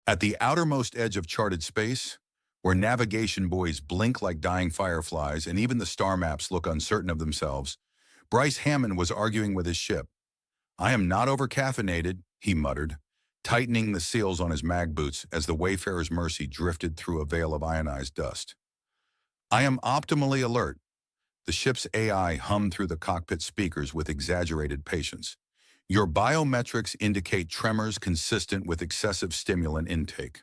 At the outermost edge of charted space, where navigation buoys blink like dying fireflies and even the star maps look uncertain of themselves, Bryce Hammond was arguing with his ship. "I am not overcaffeinated," he muttered, tightening the seals on his mag boots as the Wayfarer's Mercy drifted through a veil of ionized dust. "I am optimally alert." The ship's AI hummed through the cockpit speakers with exaggerated patience. "Your biometrics indicate tremors consistent with excessive stimulant intake.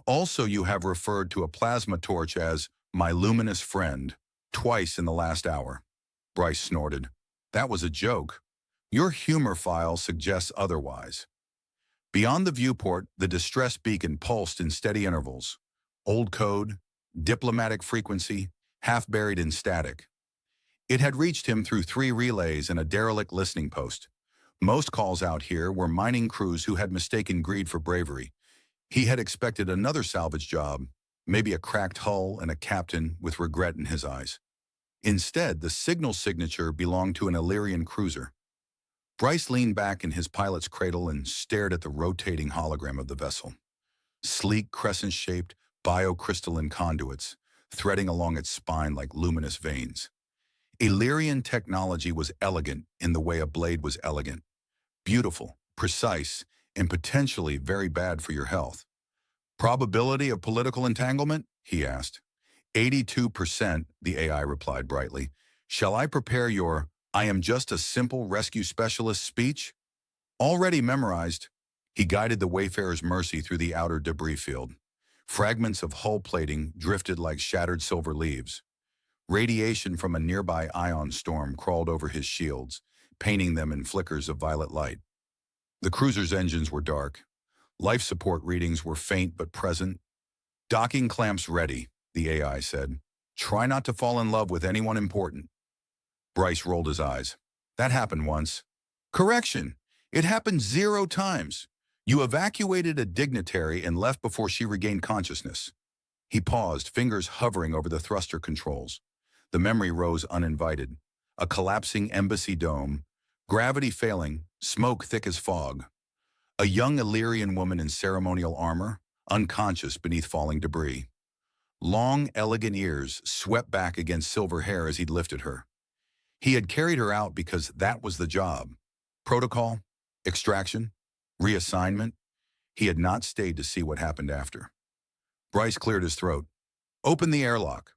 Also, you have referred to a plasma torch as my luminous friend twice in the last hour." Bryce snorted. "That was a joke. Your humor file suggests otherwise." Beyond the viewport, the distress beacon pulsed in steady intervals. Old code, diplomatic frequency, half buried in static. It had reached him through 3 relays and a derelict listening post. Most calls out here were mining crews who had mistaken greed for bravery. He had expected another salvage job, maybe a cracked hull and a captain with regret in his eyes. Instead, the signal signature belonged to an Illyrian cruiser. Bryce leaned back in his pilot's cradle and stared at the rotating hologram of the vessel. Sleek, crescent-shaped, biocrystalline conduits, threading along its spine like luminous veins. Illyrian technology was elegant in the way a blade was elegant. Beautiful, precise, and potentially very bad for your health. "Probability of political entanglement?" he asked. 82%, the AI replied brightly. "Shall I prepare your 'I am just a simple rescue specialist' speech?" Already memorized, he guided the Wayfarer's Mercy through the outer debris field. Fragments of hull plating drifted like shattered silver leaves. Radiation from a nearby ion storm crawled over his shields, painting them in flickers of violet light. The cruiser's engines were dark. Life support readings were faint but present. "Docking clamps ready," the AI said. "Try not to fall in love with anyone important." Bryce rolled his eyes. "That happened once." "Correction! It happened 0 times. You evacuated a dignitary and left before she regained consciousness." He paused, fingers hovering over the thruster controls. The memory rose uninvited. A collapsing embassy dome, gravity failing, smoke thick as fog. A young Illyrian woman in ceremonial armor, unconscious beneath falling debris. Long, elegant ears swept back against silver hair as he'd lifted her. He had carried her out because that was the job. Protocol, extraction, reassignment. He had not stayed to see what happened after. Bryce cleared his throat. "Open the airlock."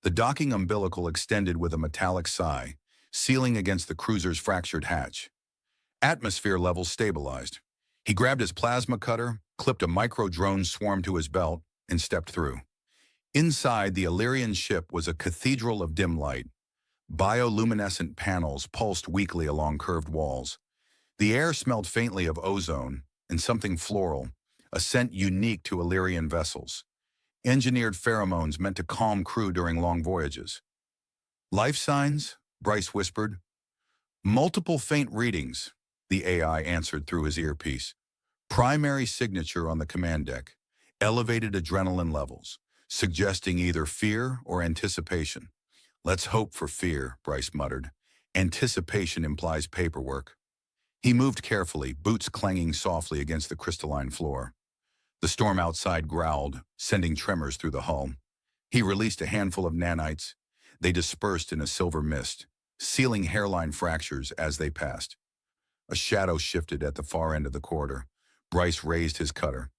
The docking umbilical extended with a metallic sigh, sealing against the cruiser's fractured hatch. Atmosphere levels stabilized. He grabbed his plasma cutter, clipped a micro-drone swarm to his belt, and stepped through. Inside, the Illyrian ship was a cathedral of dim light. Bioluminescent panels pulsed weakly along curved walls. The air smelled faintly of ozone and something floral, a scent unique to Illyrian vessels. Engineered pheromones meant to calm crew during long voyages. "Life signs?" Bryce whispered. "Multiple faint readings," the AI answered through his earpiece. "Primary signature on the command deck. Elevated adrenaline levels, suggesting either fear or anticipation." "Let's hope for fear," Bryce muttered. "Anticipation implies paperwork." He moved carefully, boots clanging softly against the crystalline floor. The storm outside growled, sending tremors through the hull. He released a handful of nanites. They dispersed in a silver mist, sealing hairline fractures as they passed. A shadow shifted at the far end of the corridor. Bryce raised his cutter.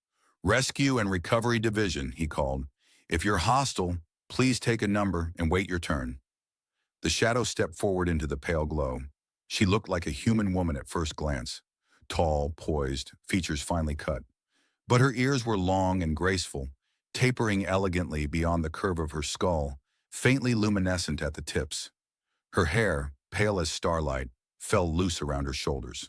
"Rescue and Recovery Division," he called. "If you're hostile, please take a number and wait your turn." The shadow stepped forward into the pale glow. She looked like a human woman at first glance. Tall, poised, features finely cut. But her ears were long and graceful, tapering elegantly beyond the curve of her skull, faintly luminescent at the tips. Her hair, pale as starlight, fell loose around her shoulders.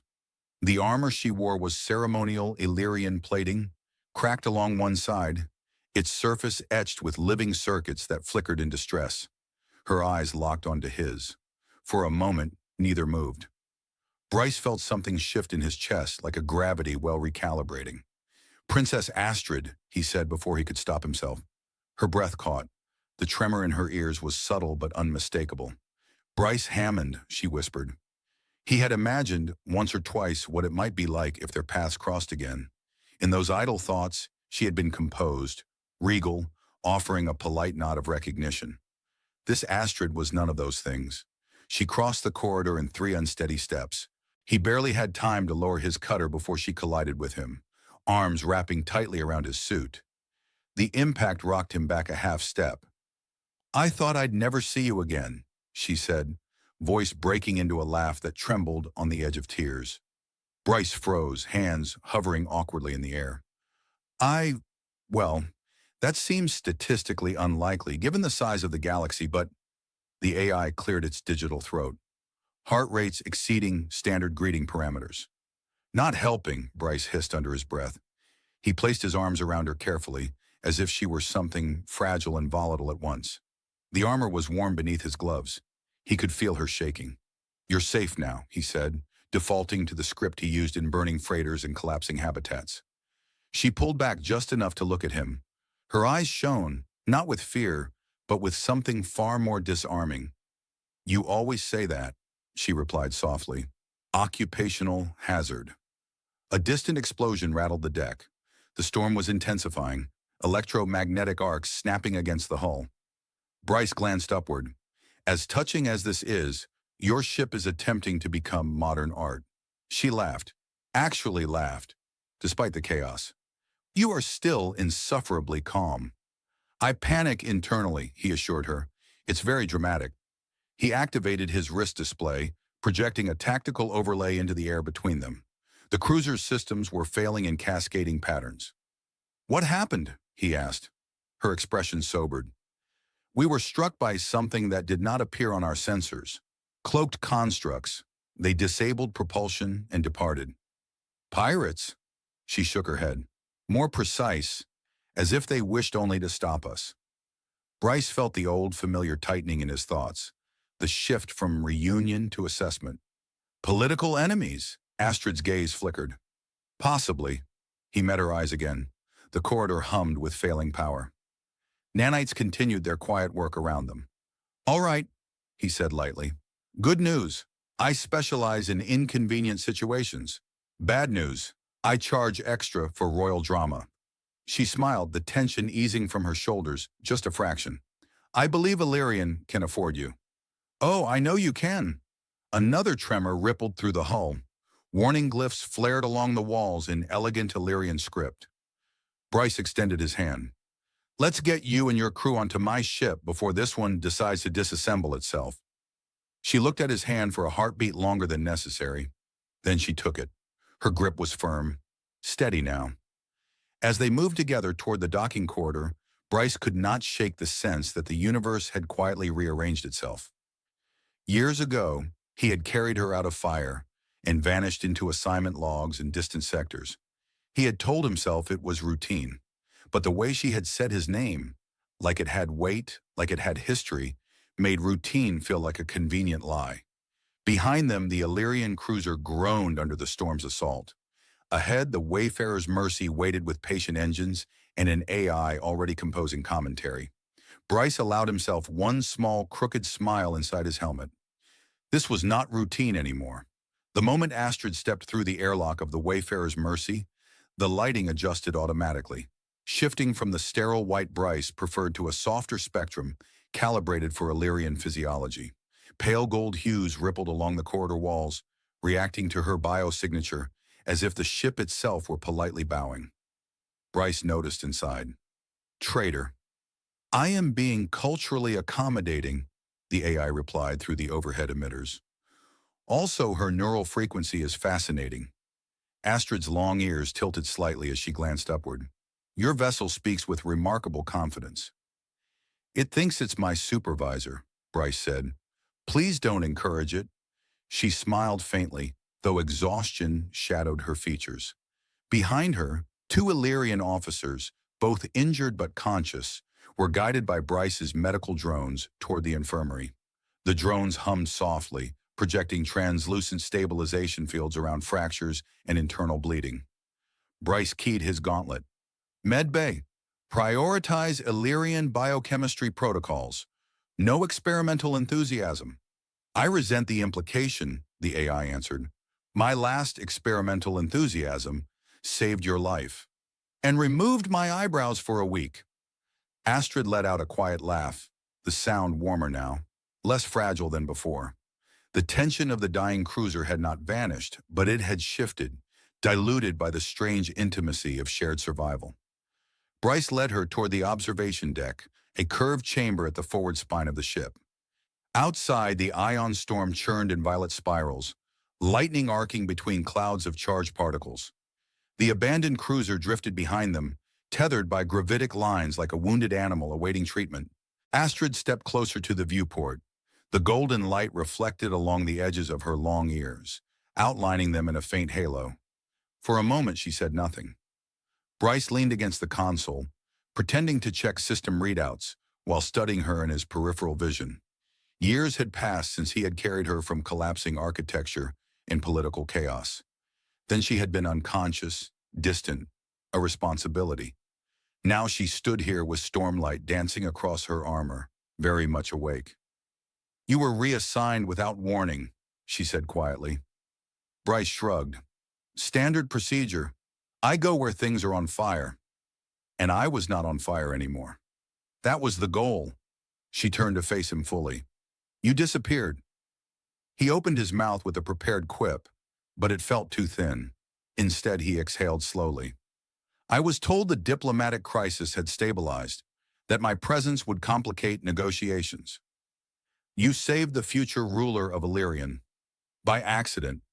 The armor she wore was ceremonial Illyrian plating, cracked along one side, its surface etched with living circuits that flickered in distress. Her eyes locked onto his. For a moment, neither moved. Bryce felt something shift in his chest, like a gravity well recalibrating. "Princess Astrid," he said before he could stop himself. Her breath caught. The tremor in her ears was subtle but unmistakable. "Bryce Hammond," she whispered. He had imagined, once or twice, what it might be like if their paths crossed again. In those idle thoughts, She had been composed, regal, offering a polite nod of recognition. This Astrid was none of those things. She crossed the corridor in 3 unsteady steps. He barely had time to lower his cutter before she collided with him, arms wrapping tightly around his suit. The impact rocked him back a half step. "I thought I'd never see you again," she said, voice breaking into a laugh that trembled on the edge of tears. Bryce froze, hands hovering awkwardly in the air. Well, that seems statistically unlikely given the size of the galaxy, but the AI cleared its digital throat, heart rates exceeding standard greeting parameters. "Not helping," Bryce hissed under his breath. He placed his arms around her carefully, as if she were something fragile and volatile at once. The armor was warm beneath his gloves. He could feel her shaking. "You're safe now," he said, defaulting to the script he used in burning freighters and collapsing habitats. She pulled back just enough to look at him. Her eyes shone, not with fear, but with something far more disarming. "You always say that," she replied softly. "Occupational hazard." A distant explosion rattled the deck. The storm was intensifying, electromagnetic arcs snapping against the hull. Bryce glanced upward. "As touching as this is, your ship is attempting to become modern art." She laughed, actually laughed, despite the chaos. "You are still insufferably calm." "I panic internally," he assured her. "It's very dramatic." He activated his wrist display, projecting a tactical overlay into the air between them. The cruiser's systems were failing in cascading patterns. "What happened?" he asked. Her expression sobered. "We were struck by something that did not appear on our sensors. Cloaked constructs. They disabled propulsion and departed." "Pirates?" She shook her head. "More precise, as if they wished only to stop us." Bryce felt the old familiar tightening in his thoughts, the shift from reunion to assessment. "Political enemies?" Astrid's gaze flickered. "Possibly." He met her eyes again. The corridor hummed with failing power. Nanites continued their quiet work around them. "All right," he said lightly. "Good news. I specialize in inconvenient situations. Bad news. I charge extra for royal drama." She smiled, the tension easing from her shoulders just a fraction. "I believe Illyrian can afford you." "Oh, I know you can." Another tremor rippled through the hull. Warning glyphs flared along the walls in elegant Illyrian script. Bryce extended his hand. "Let's get you and your crew onto my ship before this one decides to disassemble itself." She looked at his hand for a heartbeat longer than necessary. Then she took it. Her grip was firm, steady now. As they moved together toward the docking corridor, Bryce could not shake the sense that the universe had quietly rearranged itself. Years ago, he had carried her out of fire and vanished into assignment logs in distant sectors. He had told himself it was routine, but the way she had said his name, like it had weight, like it had history, made routine feel like a convenient lie. Behind them, the Illyrian cruiser groaned under the storm's assault. Ahead, the Wayfarer's Mercy waited with patient engines and an AI already composing commentary. Bryce allowed himself one small, crooked smile inside his helmet. This was not routine anymore. The moment Astrid stepped through the airlock of the Wayfarer's Mercy, the lighting adjusted automatically, shifting from the sterile white Bryce preferred to a softer spectrum calibrated for Illyrian physiology. Pale gold hues rippled along the corridor walls, reacting to her biosignature as if the ship itself were politely bowing. Bryce noticed inside. "Traitor." "I am being culturally accommodating," the AI replied through the overhead emitters. "Also, her neural frequency is fascinating." Astrid's long ears tilted slightly as she glanced upward. "Your vessel speaks with remarkable confidence." "It thinks it's my supervisor," Bryce said. "Please don't encourage it." She smiled faintly, though exhaustion shadowed her features. Behind her, 2 Illyrian officers, both injured but conscious, were guided by Bryce's medical drones toward the infirmary. The drones hummed softly, projecting translucent stabilization fields around fractures and internal bleeding. Bryce keyed his gauntlet. "Medbay, prioritize Illyrian biochemistry protocols. No experimental enthusiasm." "I resent the implication," the AI answered. "My last experimental enthusiasm saved your life." and removed my eyebrows for a week. Astrid let out a quiet laugh, the sound warmer now, less fragile than before. The tension of the dying cruiser had not vanished, but it had shifted, diluted by the strange intimacy of shared survival. Bryce led her toward the observation deck, a curved chamber at the forward spine of the ship. Outside, the ion storm churned in violet spirals, lightning arcing between clouds of charged particles. The abandoned cruiser drifted behind them, tethered by gravitic lines like a wounded animal awaiting treatment. Astrid stepped closer to the viewport. The golden light reflected along the edges of her long ears, outlining them in a faint halo. For a moment, she said nothing. Bryce leaned against the console, pretending to check system readouts while studying her in his peripheral vision. Years had passed since he had carried her from collapsing architecture in political chaos. Then she had been unconscious, distant, a responsibility. Now she stood here with stormlight dancing across her armor, very much awake. "You were reassigned without warning," she said quietly. Bryce shrugged. "Standard procedure. I go where things are on fire." And I was not on fire anymore. That was the goal. She turned to face him fully. "You disappeared." He opened his mouth with a prepared quip, but it felt too thin. Instead, he exhaled slowly. "I was told the diplomatic crisis had stabilized, that my presence would complicate negotiations. You saved the future ruler of Illyrian. By accident.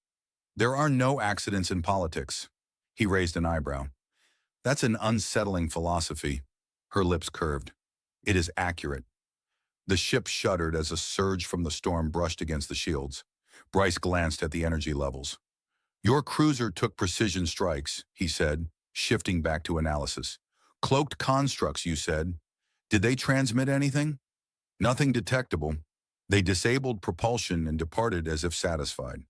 There are no accidents in politics." He raised an eyebrow. "That's an unsettling philosophy." Her lips curved. "It is accurate." The ship shuddered as a surge from the storm brushed against the shields. Bryce glanced at the energy levels. "Your cruiser took precision strikes," he said, shifting back to analysis. "Cloaked constructs, you said. Did they transmit anything?" "Nothing detectable. They disabled propulsion and departed as if satisfied."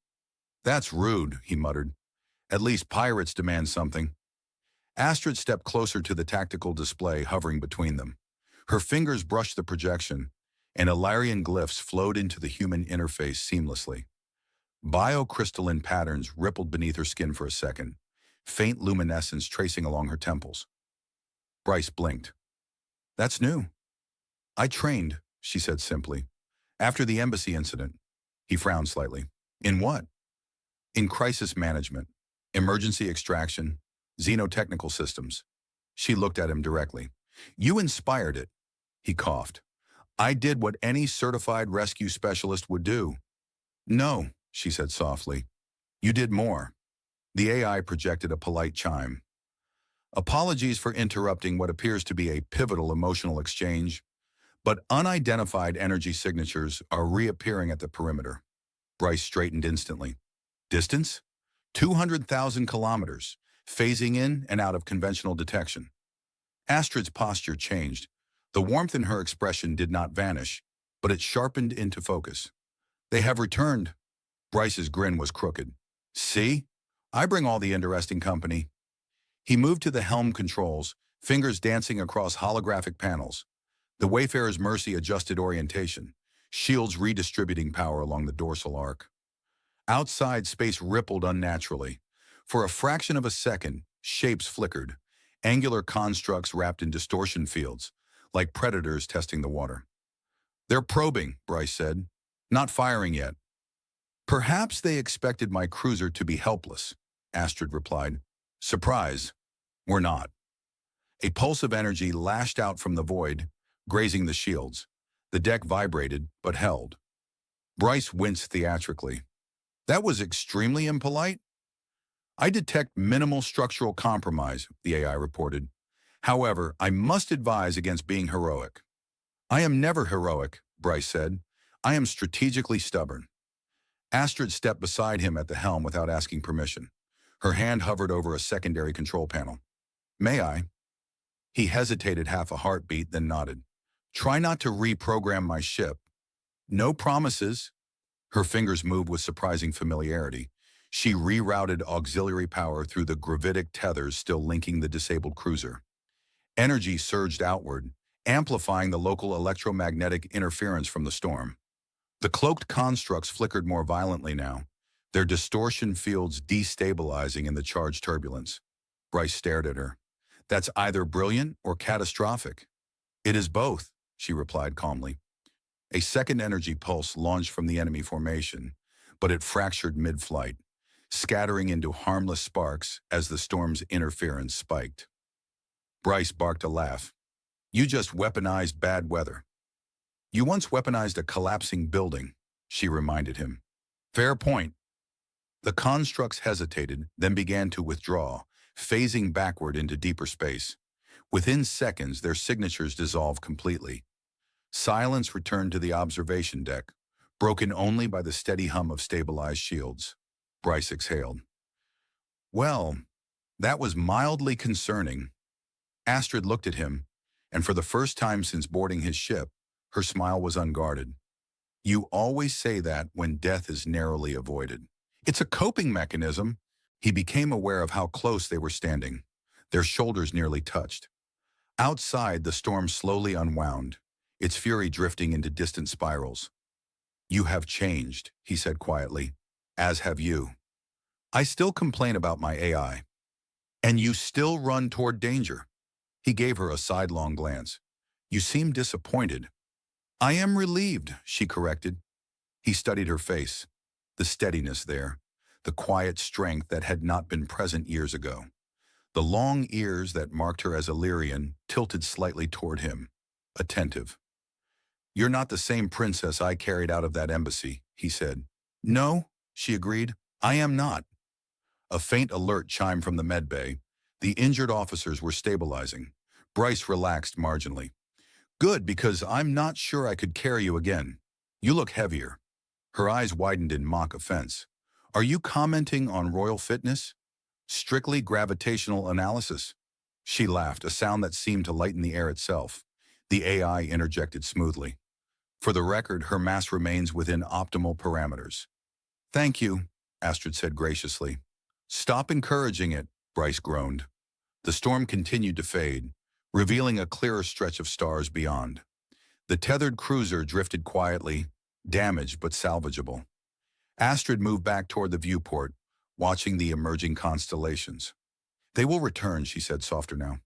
"That's rude," he muttered. "At least pirates demand something." Astrid stepped closer to the tactical display hovering between them. Her fingers brushed the projection, and Illyrian glyphs flowed into the human interface seamlessly. Biocrystalline patterns rippled beneath her skin for a second, faint luminescence tracing along her temples. Bryce blinked. "That's new." "I trained," she said simply. "After the embassy incident." He frowned slightly. "In what?" "In crisis management, emergency extraction, xenotechnical systems." She looked at him directly. "You inspired it." He coughed. "I did what any certified rescue specialist would do." "No," she said softly. "You did more." The AI projected a polite chime. "Apologies for interrupting what appears to be a pivotal emotional exchange, but unidentified energy signatures are reappearing at the perimeter." Bryce straightened instantly. "Distance? 200,000 kilometers, phasing in and out of conventional detection." Astrid's posture changed. The warmth in her expression did not vanish, but it sharpened into focus. "They have returned." Bryce's grin was crooked. "See? I bring all the interesting company." He moved to the helm controls, fingers dancing across holographic panels. The Wayfarer's Mercy adjusted orientation, shields redistributing power along the dorsal arc. Outside, space rippled unnaturally. For a fraction of a second, shapes flickered, angular constructs wrapped in distortion fields, like predators testing the water. "They're probing," Bryce said. "Not firing yet." "Perhaps they expected my cruiser to be helpless," Astrid replied. "Surprise. We're not." A pulse of energy lashed out from the void, grazing the shields. The deck vibrated, but held. Bryce winced theatrically. "That was extremely impolite." "I detect minimal structural compromise," the AI reported. "However, I must advise against being heroic." "I am never heroic," Bryce said. "I am strategically stubborn." Astrid stepped beside him at the helm without asking permission. Her hand hovered over a secondary control panel. "May I?" He hesitated half a heartbeat, then nodded. "Try not to reprogram my ship." "No promises." Her fingers moved with surprising familiarity. She rerouted auxiliary power through the gravitic tethers still linking the disabled cruiser. Energy surged outward, amplifying the local electromagnetic interference from the storm. The cloaked constructs flickered more violently now, their distortion fields destabilizing in the charged turbulence. Bryce stared at her. That's either brilliant or catastrophic. It is both, she replied calmly. A second energy pulse launched from the enemy formation, but it fractured mid-flight, scattering into harmless sparks as the storm's interference spiked. Bryce barked a laugh. You just weaponized bad weather. You once weaponized a collapsing building, she reminded him. Fair point. The constructs hesitated, then began to withdraw, phasing backward into deeper space. Within seconds, their signatures dissolved completely. Silence returned to the observation deck, broken only by the steady hum of stabilized shields. Bryce exhaled. Well, that was mildly concerning. Astrid looked at him, and for the first time since boarding his ship, her smile was unguarded. You always say that when death is narrowly avoided. It's a coping mechanism. He became aware of how close they were standing. Their shoulders nearly touched. Outside, the storm slowly unwound, its fury drifting into distant spirals. You have changed, he said quietly, as have you. I still complain about my AI. And you still run toward danger. He gave her a sidelong glance. You seem disappointed. I am relieved, she corrected. He studied her face, the steadiness there, the quiet strength that had not been present years ago. The long ears that marked her as Illyrian tilted slightly toward him, attentive. You're not the same princess I carried out of that embassy, he said. No, she agreed, I am not. A faint alert chimed from the medbay. The injured officers were stabilizing. Bryce relaxed marginally. Good, because I'm not sure I could carry you again. You look heavier. Her eyes widened in mock offense. Are you commenting on royal fitness? Strictly gravitational analysis? She laughed, a sound that seemed to lighten the air itself. The AI interjected smoothly. For the record, her mass remains within optimal parameters. Thank you, Astrid said graciously. Stop encouraging it, Bryce groaned. The storm continued to fade, revealing a clearer stretch of stars beyond. The tethered cruiser drifted quietly, damaged but salvageable. Astrid moved back toward the viewport, watching the emerging constellations. They will return, she said softer now.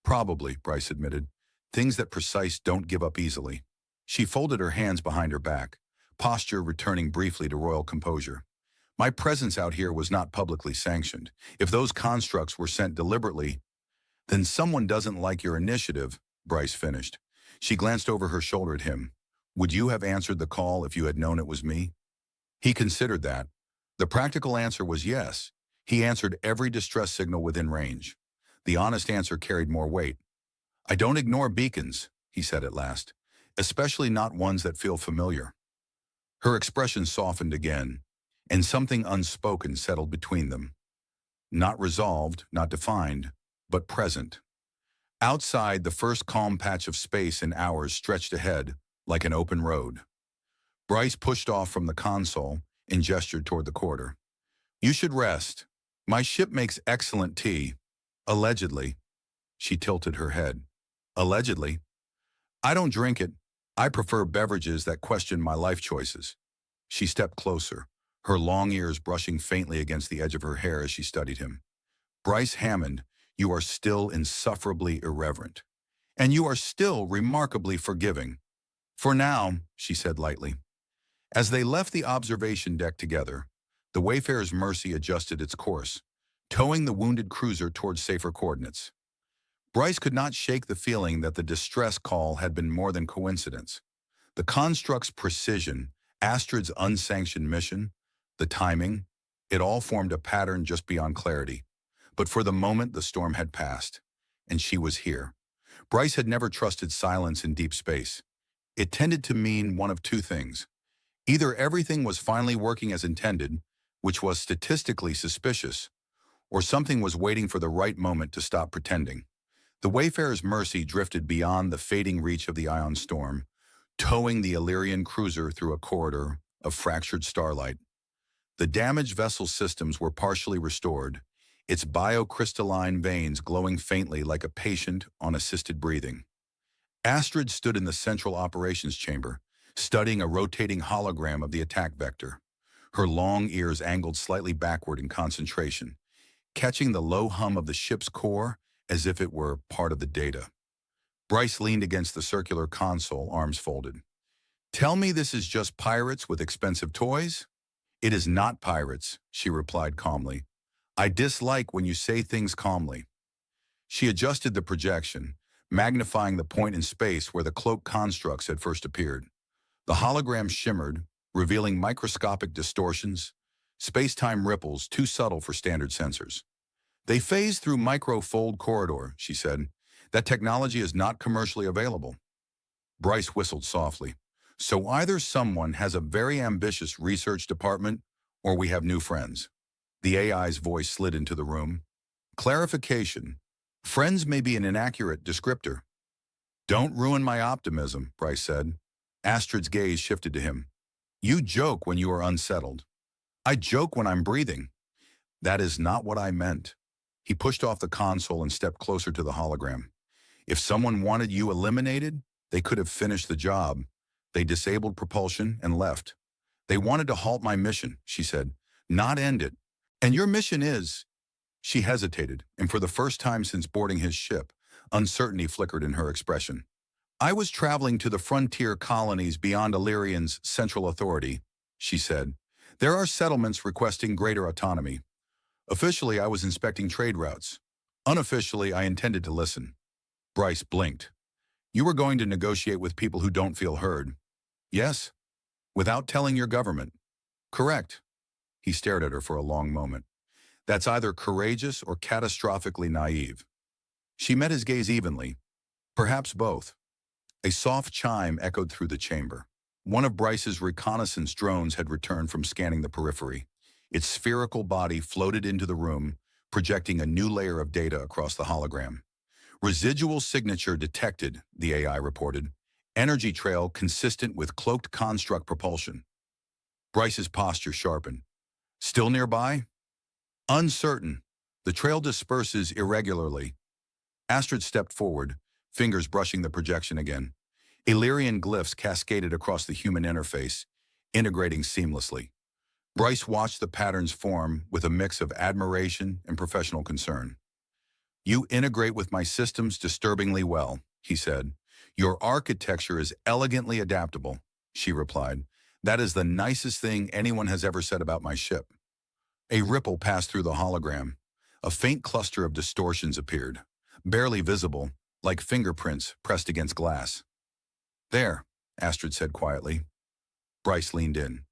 Probably, Bryce admitted. Things that precise don't give up easily. She folded her hands behind her back, posture returning briefly to royal composure. My presence out here was not publicly sanctioned. If those constructs were sent deliberately, then someone doesn't like your initiative, Bryce finished. She glanced over her shoulder at him. Would you have answered the call if you had known it was me? He considered that. The practical answer was yes. He answered every distress signal within range. The honest answer carried more weight. I don't ignore beacons, he said at last, especially not ones that feel familiar. Her expression softened again, and something unspoken settled between them. Not resolved, not defined, but present. Outside, the first calm patch of space in hours stretched ahead, like an open road. Bryce pushed off from the console and gestured toward the corridor. You should rest. My ship makes excellent tea. Allegedly. She tilted her head. Allegedly. I don't drink it. I prefer beverages that question my life choices. She stepped closer, her long ears brushing faintly against the edge of her hair as she studied him. Bryce Hammond, you are still insufferably irreverent. And you are still remarkably forgiving. For now, she said lightly. As they left the observation deck together, the Wayfarer's Mercy adjusted its course, towing the wounded cruiser towards safer coordinates. Bryce could not shake the feeling that the distress call had been more than coincidence. The construct's precision, Astrid's unsanctioned mission, the timing, it all formed a pattern just beyond clarity. But for the moment, the storm had passed, and she was here. Bryce had never trusted silence in deep space. It tended to mean one of two things. Either everything was finally working as intended, which was statistically suspicious, or something was waiting for the right moment to stop pretending. The Wayfarer's Mercy drifted beyond the fading reach of the ion storm, towing the Illyrian cruiser through a corridor of fractured starlight. The damaged vessel's systems were partially restored, its biocrystalline veins glowing faintly like a patient on assisted breathing. Astrid stood in the central operations chamber, studying a rotating hologram of the attack vector, her long ears angled slightly backward in concentration, catching the low hum of the ship's core as if it were part of the data. Bryce leaned against the circular console, arms folded. Tell me this is just pirates with expensive toys? It is not pirates, she replied calmly. I dislike when you say things calmly. She adjusted the projection, magnifying the point in space where the cloak constructs had first appeared. The hologram shimmered, revealing microscopic distortions, space-time ripples too subtle for standard sensors. They phase through micro-fold corridor, she said. That technology is not commercially available. Bryce whistled softly. So either someone has a very ambitious research department, or we have new friends. The AI's voice slid into the room. Clarification. Friends may be an inaccurate descriptor. Don't ruin my optimism, Bryce said. Astrid's gaze shifted to him. You joke when you are unsettled. I joke when I'm breathing. That is not what I meant. He pushed off the console and stepped closer to the hologram. If someone wanted you eliminated, they could have finished the job. They disabled propulsion and left. They wanted to halt my mission, she said, not end it. And your mission is... She hesitated, and for the first time since boarding his ship, uncertainty flickered in her expression. I was traveling to the frontier colonies beyond Illyrian's central authority, she said. There are settlements requesting greater autonomy. Officially, I was inspecting trade routes. Unofficially, I intended to listen. Bryce blinked. You were going to negotiate with people who don't feel heard. Yes? Without telling your government. Correct. He stared at her for a long moment. That's either courageous or catastrophically naive. She met his gaze evenly. Perhaps both. A soft chime echoed through the chamber. One of Bryce's reconnaissance drones had returned from scanning the periphery. Its spherical body floated into the room, projecting a new layer of data across the hologram. Residual signature detected, the AI reported. Energy trail consistent with cloaked construct propulsion. Bryce's posture sharpened. Still nearby? Uncertain. The trail disperses irregularly. Astrid stepped forward, fingers brushing the projection again. Illyrian glyphs cascaded across the human interface, integrating seamlessly. Bryce watched the patterns form with a mix of admiration and professional concern. You integrate with my systems disturbingly well, he said. Your architecture is elegantly adaptable, she replied. That is the nicest thing anyone has ever said about my ship. A ripple passed through the hologram. A faint cluster of distortions appeared, barely visible, like fingerprints pressed against glass. There, Astrid said quietly. Bryce leaned in.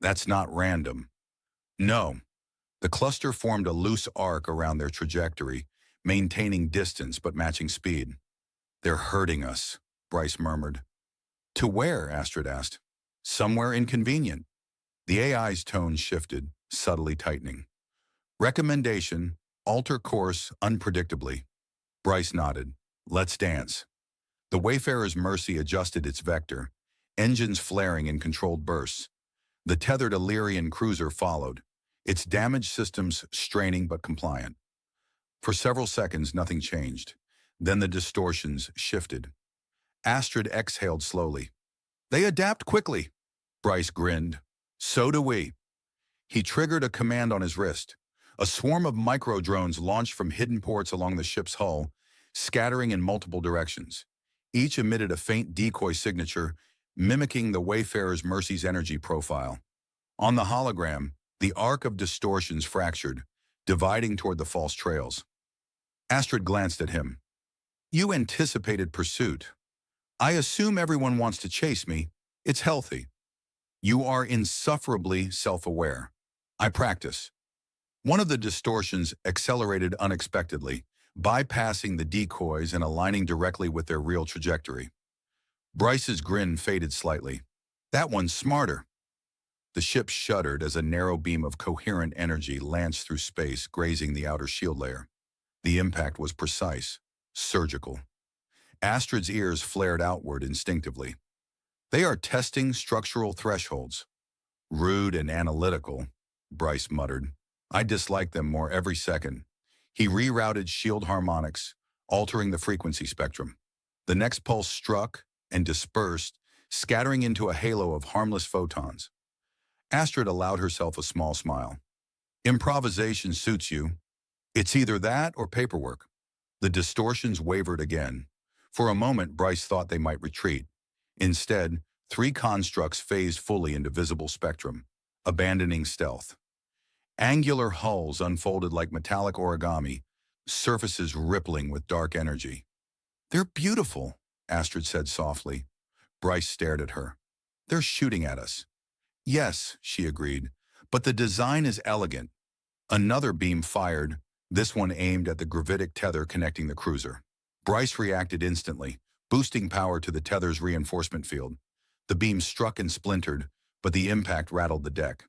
That's not random. No. The cluster formed a loose arc around their trajectory, maintaining distance but matching speed. They're hurting us, Bryce murmured. To where? Astrid asked. Somewhere inconvenient. The AI's tone shifted, subtly tightening. Recommendation, alter course unpredictably. Bryce nodded. Let's dance. The Wayfarer's Mercy adjusted its vector, engines flaring in controlled bursts. The tethered Illyrian cruiser followed, its damaged systems straining but compliant. For several seconds, nothing changed. Then the distortions shifted. Astrid exhaled slowly. They adapt quickly. Bryce grinned. So do we. He triggered a command on his wrist. A swarm of micro-drones launched from hidden ports along the ship's hull, scattering in multiple directions. Each emitted a faint decoy signature, mimicking the Wayfarer's Mercy's energy profile. On the hologram, the arc of distortions fractured, dividing toward the false trails. Astrid glanced at him. You anticipated pursuit. I assume everyone wants to chase me. It's healthy. You are insufferably self-aware. I practice. One of the distortions accelerated unexpectedly, bypassing the decoys and aligning directly with their real trajectory. Bryce's grin faded slightly. That one's smarter. The ship shuddered as a narrow beam of coherent energy lanced through space, grazing the outer shield layer. The impact was precise, surgical. Astrid's ears flared outward instinctively. They are testing structural thresholds. Rude and analytical, Bryce muttered. I dislike them more every second. He rerouted shield harmonics, altering the frequency spectrum. The next pulse struck and dispersed, scattering into a halo of harmless photons. Astrid allowed herself a small smile. Improvisation suits you. It's either that or paperwork. The distortions wavered again. For a moment, Bryce thought they might retreat. Instead, three constructs phased fully into visible spectrum, abandoning stealth. Angular hulls unfolded like metallic origami, surfaces rippling with dark energy. "They're beautiful," Astrid said softly. Bryce stared at her. "They're shooting at us." "Yes," she agreed, "but the design is elegant." Another beam fired, this one aimed at the gravitic tether connecting the cruiser. Bryce reacted instantly, boosting power to the tether's reinforcement field. The beam struck and splintered, but the impact rattled the deck.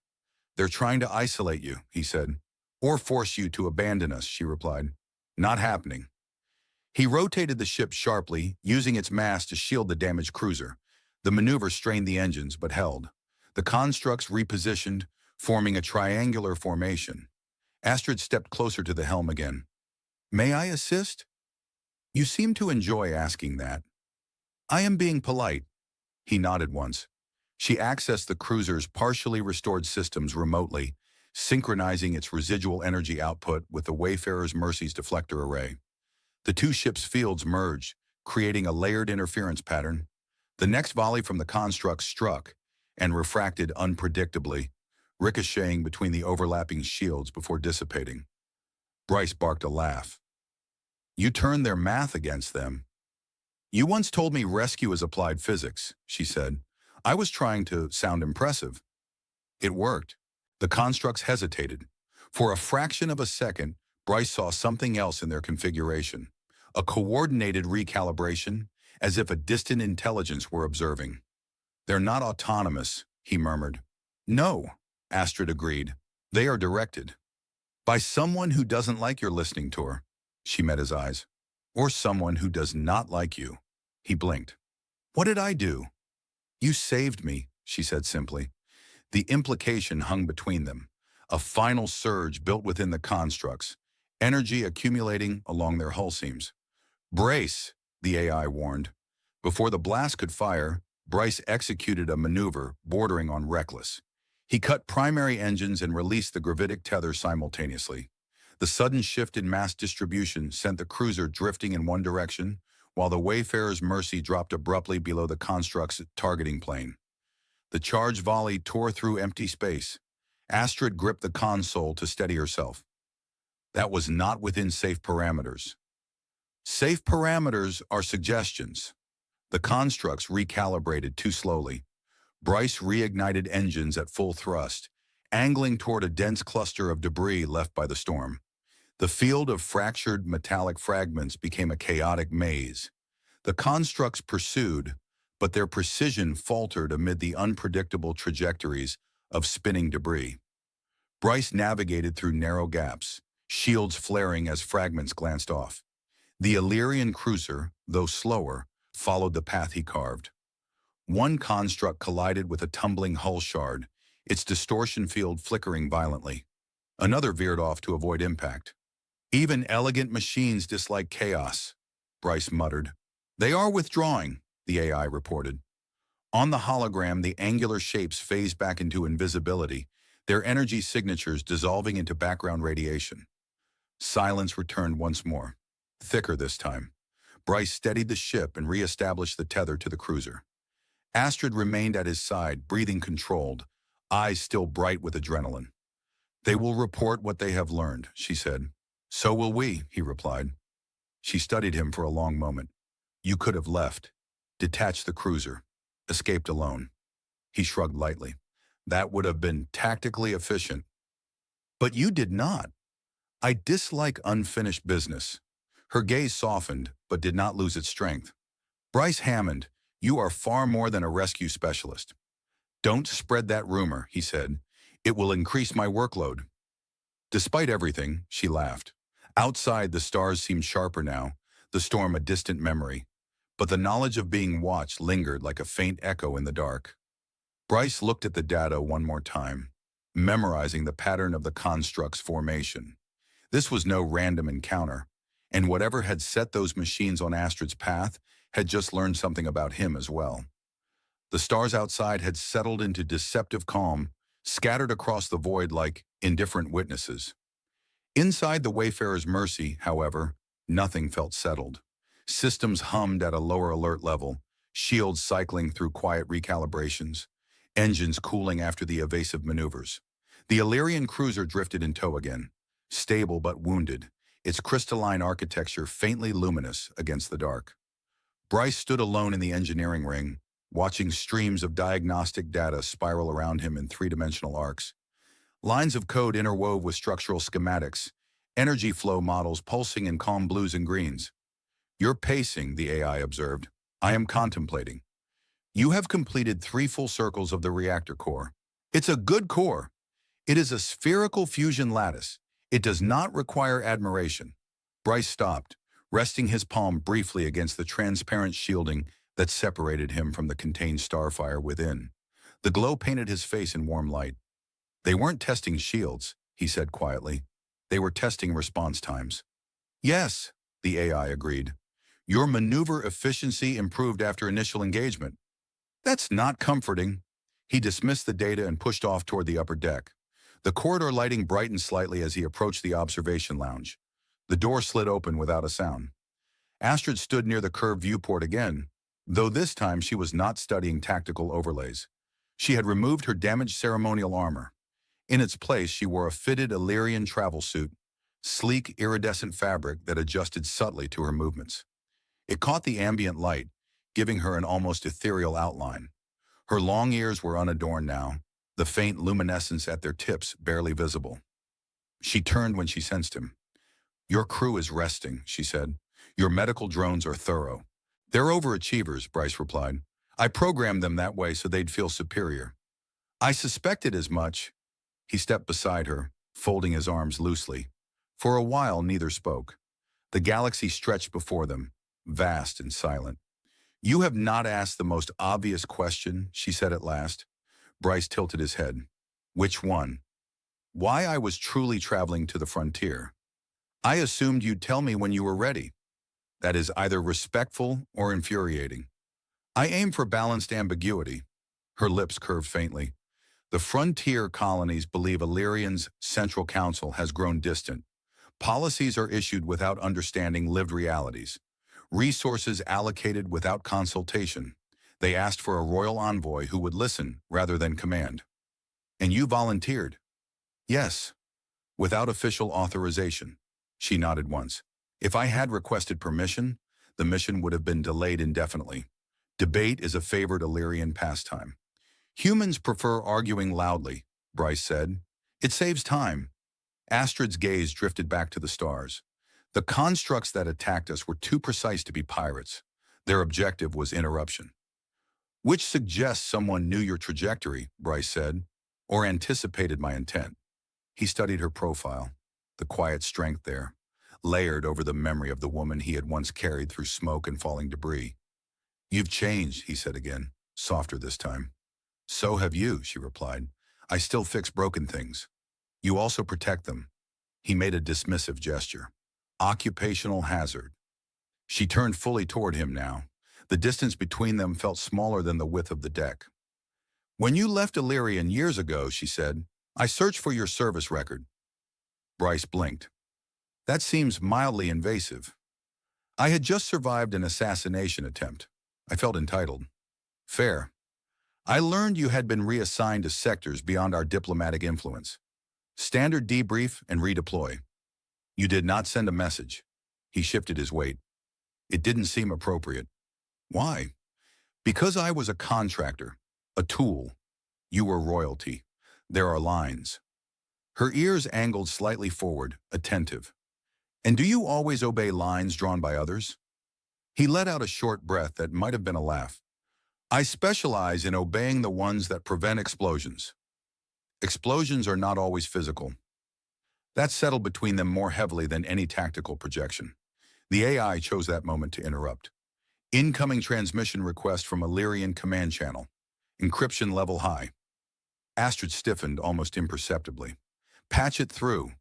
"They're trying to isolate you," he said. "Or force you to abandon us," she replied. "Not happening." He rotated the ship sharply, using its mass to shield the damaged cruiser. The maneuver strained the engines, but held. The constructs repositioned, forming a triangular formation. Astrid stepped closer to the helm again. "May I assist?" "You seem to enjoy asking that." "I am being polite." He nodded once. She accessed the cruiser's partially restored systems remotely, synchronizing its residual energy output with the Wayfarer's Mercy's deflector array. The two ships' fields merged, creating a layered interference pattern. The next volley from the construct struck and refracted unpredictably, ricocheting between the overlapping shields before dissipating. Bryce barked a laugh. "You turned their math against them." "You once told me rescue is applied physics," she said. "I was trying to sound impressive." It worked. The constructs hesitated. For a fraction of a second, Bryce saw something else in their configuration. A coordinated recalibration, as if a distant intelligence were observing. "They're not autonomous," he murmured. "No," Astrid agreed. "They are directed. By someone who doesn't like your listening tour." She met his eyes. "Or someone who does not like you." He blinked. "What did I do?" "You saved me," she said simply. The implication hung between them. A final surge built within the constructs, energy accumulating along their hull seams. "Brace," the AI warned. Before the blast could fire, Bryce executed a maneuver bordering on reckless. He cut primary engines and released the gravitic tether simultaneously. The sudden shift in mass distribution sent the cruiser drifting in one direction, while the Wayfarer's Mercy dropped abruptly below the construct's targeting plane. The charge volley tore through empty space. Astrid gripped the console to steady herself. That was not within safe parameters. Safe parameters are suggestions. The constructs recalibrated too slowly. Bryce reignited engines at full thrust, angling toward a dense cluster of debris left by the storm. The field of fractured metallic fragments became a chaotic maze. The constructs pursued, but their precision faltered amid the unpredictable trajectories of spinning debris. Bryce navigated through narrow gaps, shields flaring as fragments glanced off. The Illyrian cruiser, though slower, followed the path he carved. One construct collided with a tumbling hull shard, its distortion field flickering violently. Another veered off to avoid impact. "Even elegant machines dislike chaos," Bryce muttered. "They are withdrawing," the AI reported. On the hologram, the angular shapes phased back into invisibility, their energy signatures dissolving into background radiation. Silence returned once more, thicker this time. Bryce steadied the ship and re-established the tether to the cruiser. Astrid remained at his side, breathing controlled, eyes still bright with adrenaline. "They will report what they have learned," she said. "So will we," he replied. She studied him for a long moment. "You could have left, detached the cruiser, escaped alone." He shrugged lightly. "That would have been tactically efficient." "But you did not." "I dislike unfinished business." Her gaze softened, but did not lose its strength. "Bryce Hammond, you are far more than a rescue specialist." "Don't spread that rumor," he said. "It will increase my workload." Despite everything, she laughed. Outside, the stars seemed sharper now, the storm a distant memory. But the knowledge of being watched lingered like a faint echo in the dark. Bryce looked at the data one more time, memorizing the pattern of the construct's formation. This was no random encounter, and whatever had set those machines on Astrid's path had just learned something about him as well. The stars outside had settled into deceptive calm, scattered across the void like indifferent witnesses. Inside the Wayfarer's Mercy, however, Nothing felt settled. Systems hummed at a lower alert level, shields cycling through quiet recalibrations, engines cooling after the evasive maneuvers. The Illyrian cruiser drifted in tow again, stable but wounded, its crystalline architecture faintly luminous against the dark. Bryce stood alone in the engineering ring, watching streams of diagnostic data spiral around him in three-dimensional arcs. Lines of code interwove with structural schematics, energy flow models pulsing in calm blues and greens. "You're pacing," the AI observed. "I am contemplating. You have completed 3 full circles of the reactor core. It's a good core. It is a spherical fusion lattice. It does not require admiration." Bryce stopped, resting his palm briefly against the transparent shielding that separated him from the contained starfire within. The glow painted his face in warm light. "They weren't testing shields," he said quietly. "They were testing response times." "Yes," the AI agreed. "Your maneuver efficiency improved after initial engagement." "That's not comforting." He dismissed the data and pushed off toward the upper deck. The corridor lighting brightened slightly as he approached the observation lounge. The door slid open without a sound. Astrid stood near the curved viewport again, though this time she was not studying tactical overlays. She had removed her damaged ceremonial armor. In its place, she wore a fitted Illyrian travel suit, sleek, iridescent fabric that adjusted subtly to her movements. It caught the ambient light, giving her an almost ethereal outline. Her long ears were unadorned now, the faint luminescence at their tips barely visible. She turned when she sensed him. "Your crew is resting," she said. "Your medical drones are thorough." "They're overachievers," Bryce replied. "I programmed them that way so they'd feel superior." "I suspected as much." He stepped beside her, folding his arms loosely. For a while, neither spoke. The galaxy stretched before them, vast and silent. "You have not asked the most obvious question," she said at last. Bryce tilted his head. "Which one?" "Why I was truly traveling to the frontier. I assumed you'd tell me when you were ready. That is either respectful or infuriating. I aim for balanced ambiguity." Her lips curved faintly. "The frontier colonies believe Illyrian's central council has grown distant. Policies are issued without understanding lived realities. Resources allocated without consultation. They asked for a royal envoy who would listen rather than command. And you volunteered." "Yes, without official authorization." She nodded once. "If I had requested permission, the mission would have been delayed indefinitely. Debate is a favored Illyrian pastime." "Humans prefer arguing loudly," Bryce said. "It saves time." Astrid's gaze drifted back to the stars. "The constructs that attacked us were too precise to be pirates. Their objective was interruption." "Which suggests someone knew your trajectory," Bryce said, "or anticipated my intent." He studied her profile, the quiet strength there, layered over the memory of the woman he had once carried through smoke and falling debris. "You've changed," he said again, softer this time. "So have you," she replied. "I still fix broken things. You also protect them." He made a dismissive gesture. "Occupational hazard." She turned fully toward him now. The distance between them felt smaller than the width of the deck. "When you left Illyrian years ago," she said, "I searched for your service record." Bryce blinked. "That seems mildly invasive." "I had just survived an assassination attempt. I felt entitled." "Fair. I learned you had been reassigned to sectors beyond our diplomatic influence. Standard debrief and redeploy. You did not send a message." He shifted his weight. "It didn't seem appropriate." "Why?" "Because I was a contractor, a tool. You were royalty. There are lines." Her ears angled slightly forward, attentive. "And do you always obey lines drawn by others?" He let out a short breath that might have been a laugh. "I specialize in obeying the ones that prevent explosions." "Explosions are not always physical." That settled between them more heavily than any tactical projection. The AI chose that moment to interrupt. "Incoming transmission request from Illyrian command channel. Encryption level high." Astrid stiffened almost imperceptibly. "Patch it through."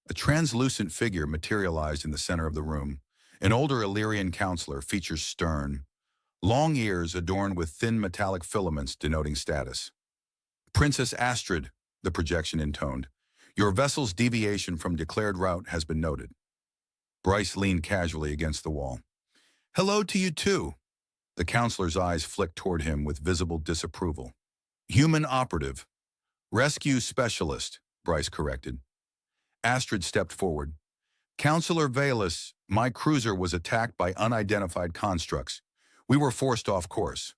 A translucent figure materialized in the center of the room. An older Illyrian counselor, features stern, long ears adorned with thin metallic filaments denoting status. "Princess Astrid," the projection intoned, "your vessel's deviation from declared route has been noted." Bryce leaned casually against the wall. Hello to you too. The counselor's eyes flicked toward him with visible disapproval. Human operative. Rescue specialist, Bryce corrected. Astrid stepped forward. Counselor Valus, my cruiser was attacked by unidentified constructs. We were forced off course.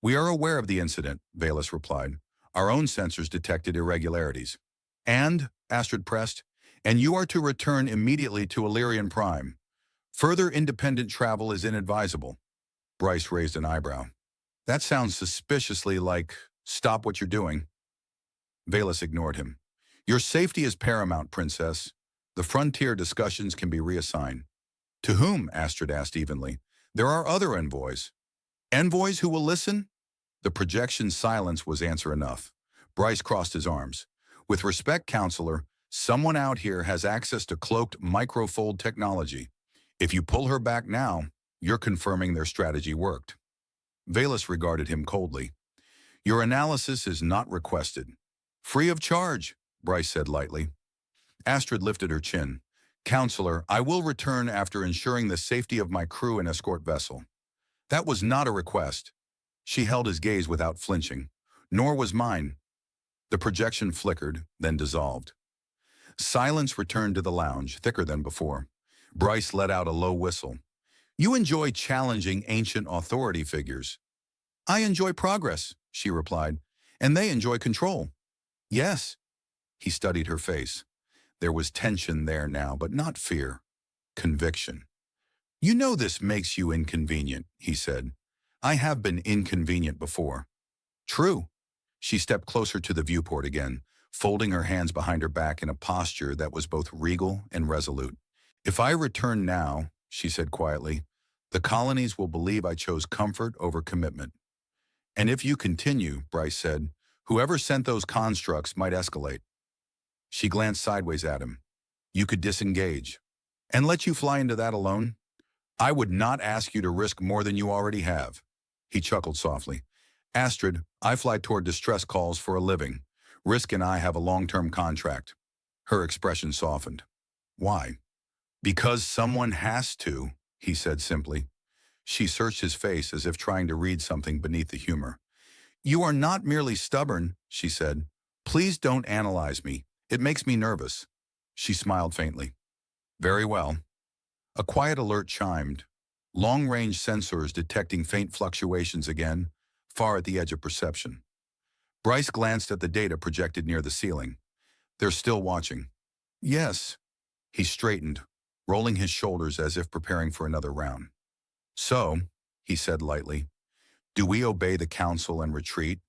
We are aware of the incident, Valus replied. Our own sensors detected irregularities. And, Astrid pressed, and you are to return immediately to Illyrian Prime. Further independent travel is inadvisable. Bryce raised an eyebrow. That sounds suspiciously like, stop what you're doing. Valus ignored him. Your safety is paramount, Princess. The frontier discussions can be reassigned. To whom? Astrid asked evenly. There are other envoys. Envoys who will listen? The projection's silence was answer enough. Bryce crossed his arms. With respect, Counselor, someone out here has access to cloaked microfold technology. If you pull her back now, you're confirming their strategy worked. Valus regarded him coldly. Your analysis is not requested. Free of charge, Bryce said lightly. Astrid lifted her chin. Counselor, I will return after ensuring the safety of my crew and escort vessel. That was not a request. She held his gaze without flinching. Nor was mine. The projection flickered, then dissolved. Silence returned to the lounge, thicker than before. Bryce let out a low whistle. You enjoy challenging ancient authority figures. I enjoy progress, she replied, and they enjoy control. Yes. He studied her face. There was tension there now, but not fear. Conviction. You know this makes you inconvenient, he said. I have been inconvenient before. True. She stepped closer to the viewport again, folding her hands behind her back in a posture that was both regal and resolute. If I return now, she said quietly, the colonies will believe I chose comfort over commitment. And if you continue, Bryce said, whoever sent those constructs might escalate. She glanced sideways at him. You could disengage. And let you fly into that alone? I would not ask you to risk more than you already have. He chuckled softly. Astrid, I fly toward distress calls for a living. Risk and I have a long-term contract. Her expression softened. Why? Because someone has to, he said simply. She searched his face as if trying to read something beneath the humor. You are not merely stubborn, she said. Please don't analyze me. It makes me nervous. She smiled faintly. Very well. A quiet alert chimed. Long-range sensors detecting faint fluctuations again, far at the edge of perception. Bryce glanced at the data projected near the ceiling. They're still watching. Yes. He straightened, rolling his shoulders as if preparing for another round. So, he said lightly, do we obey the council and retreat,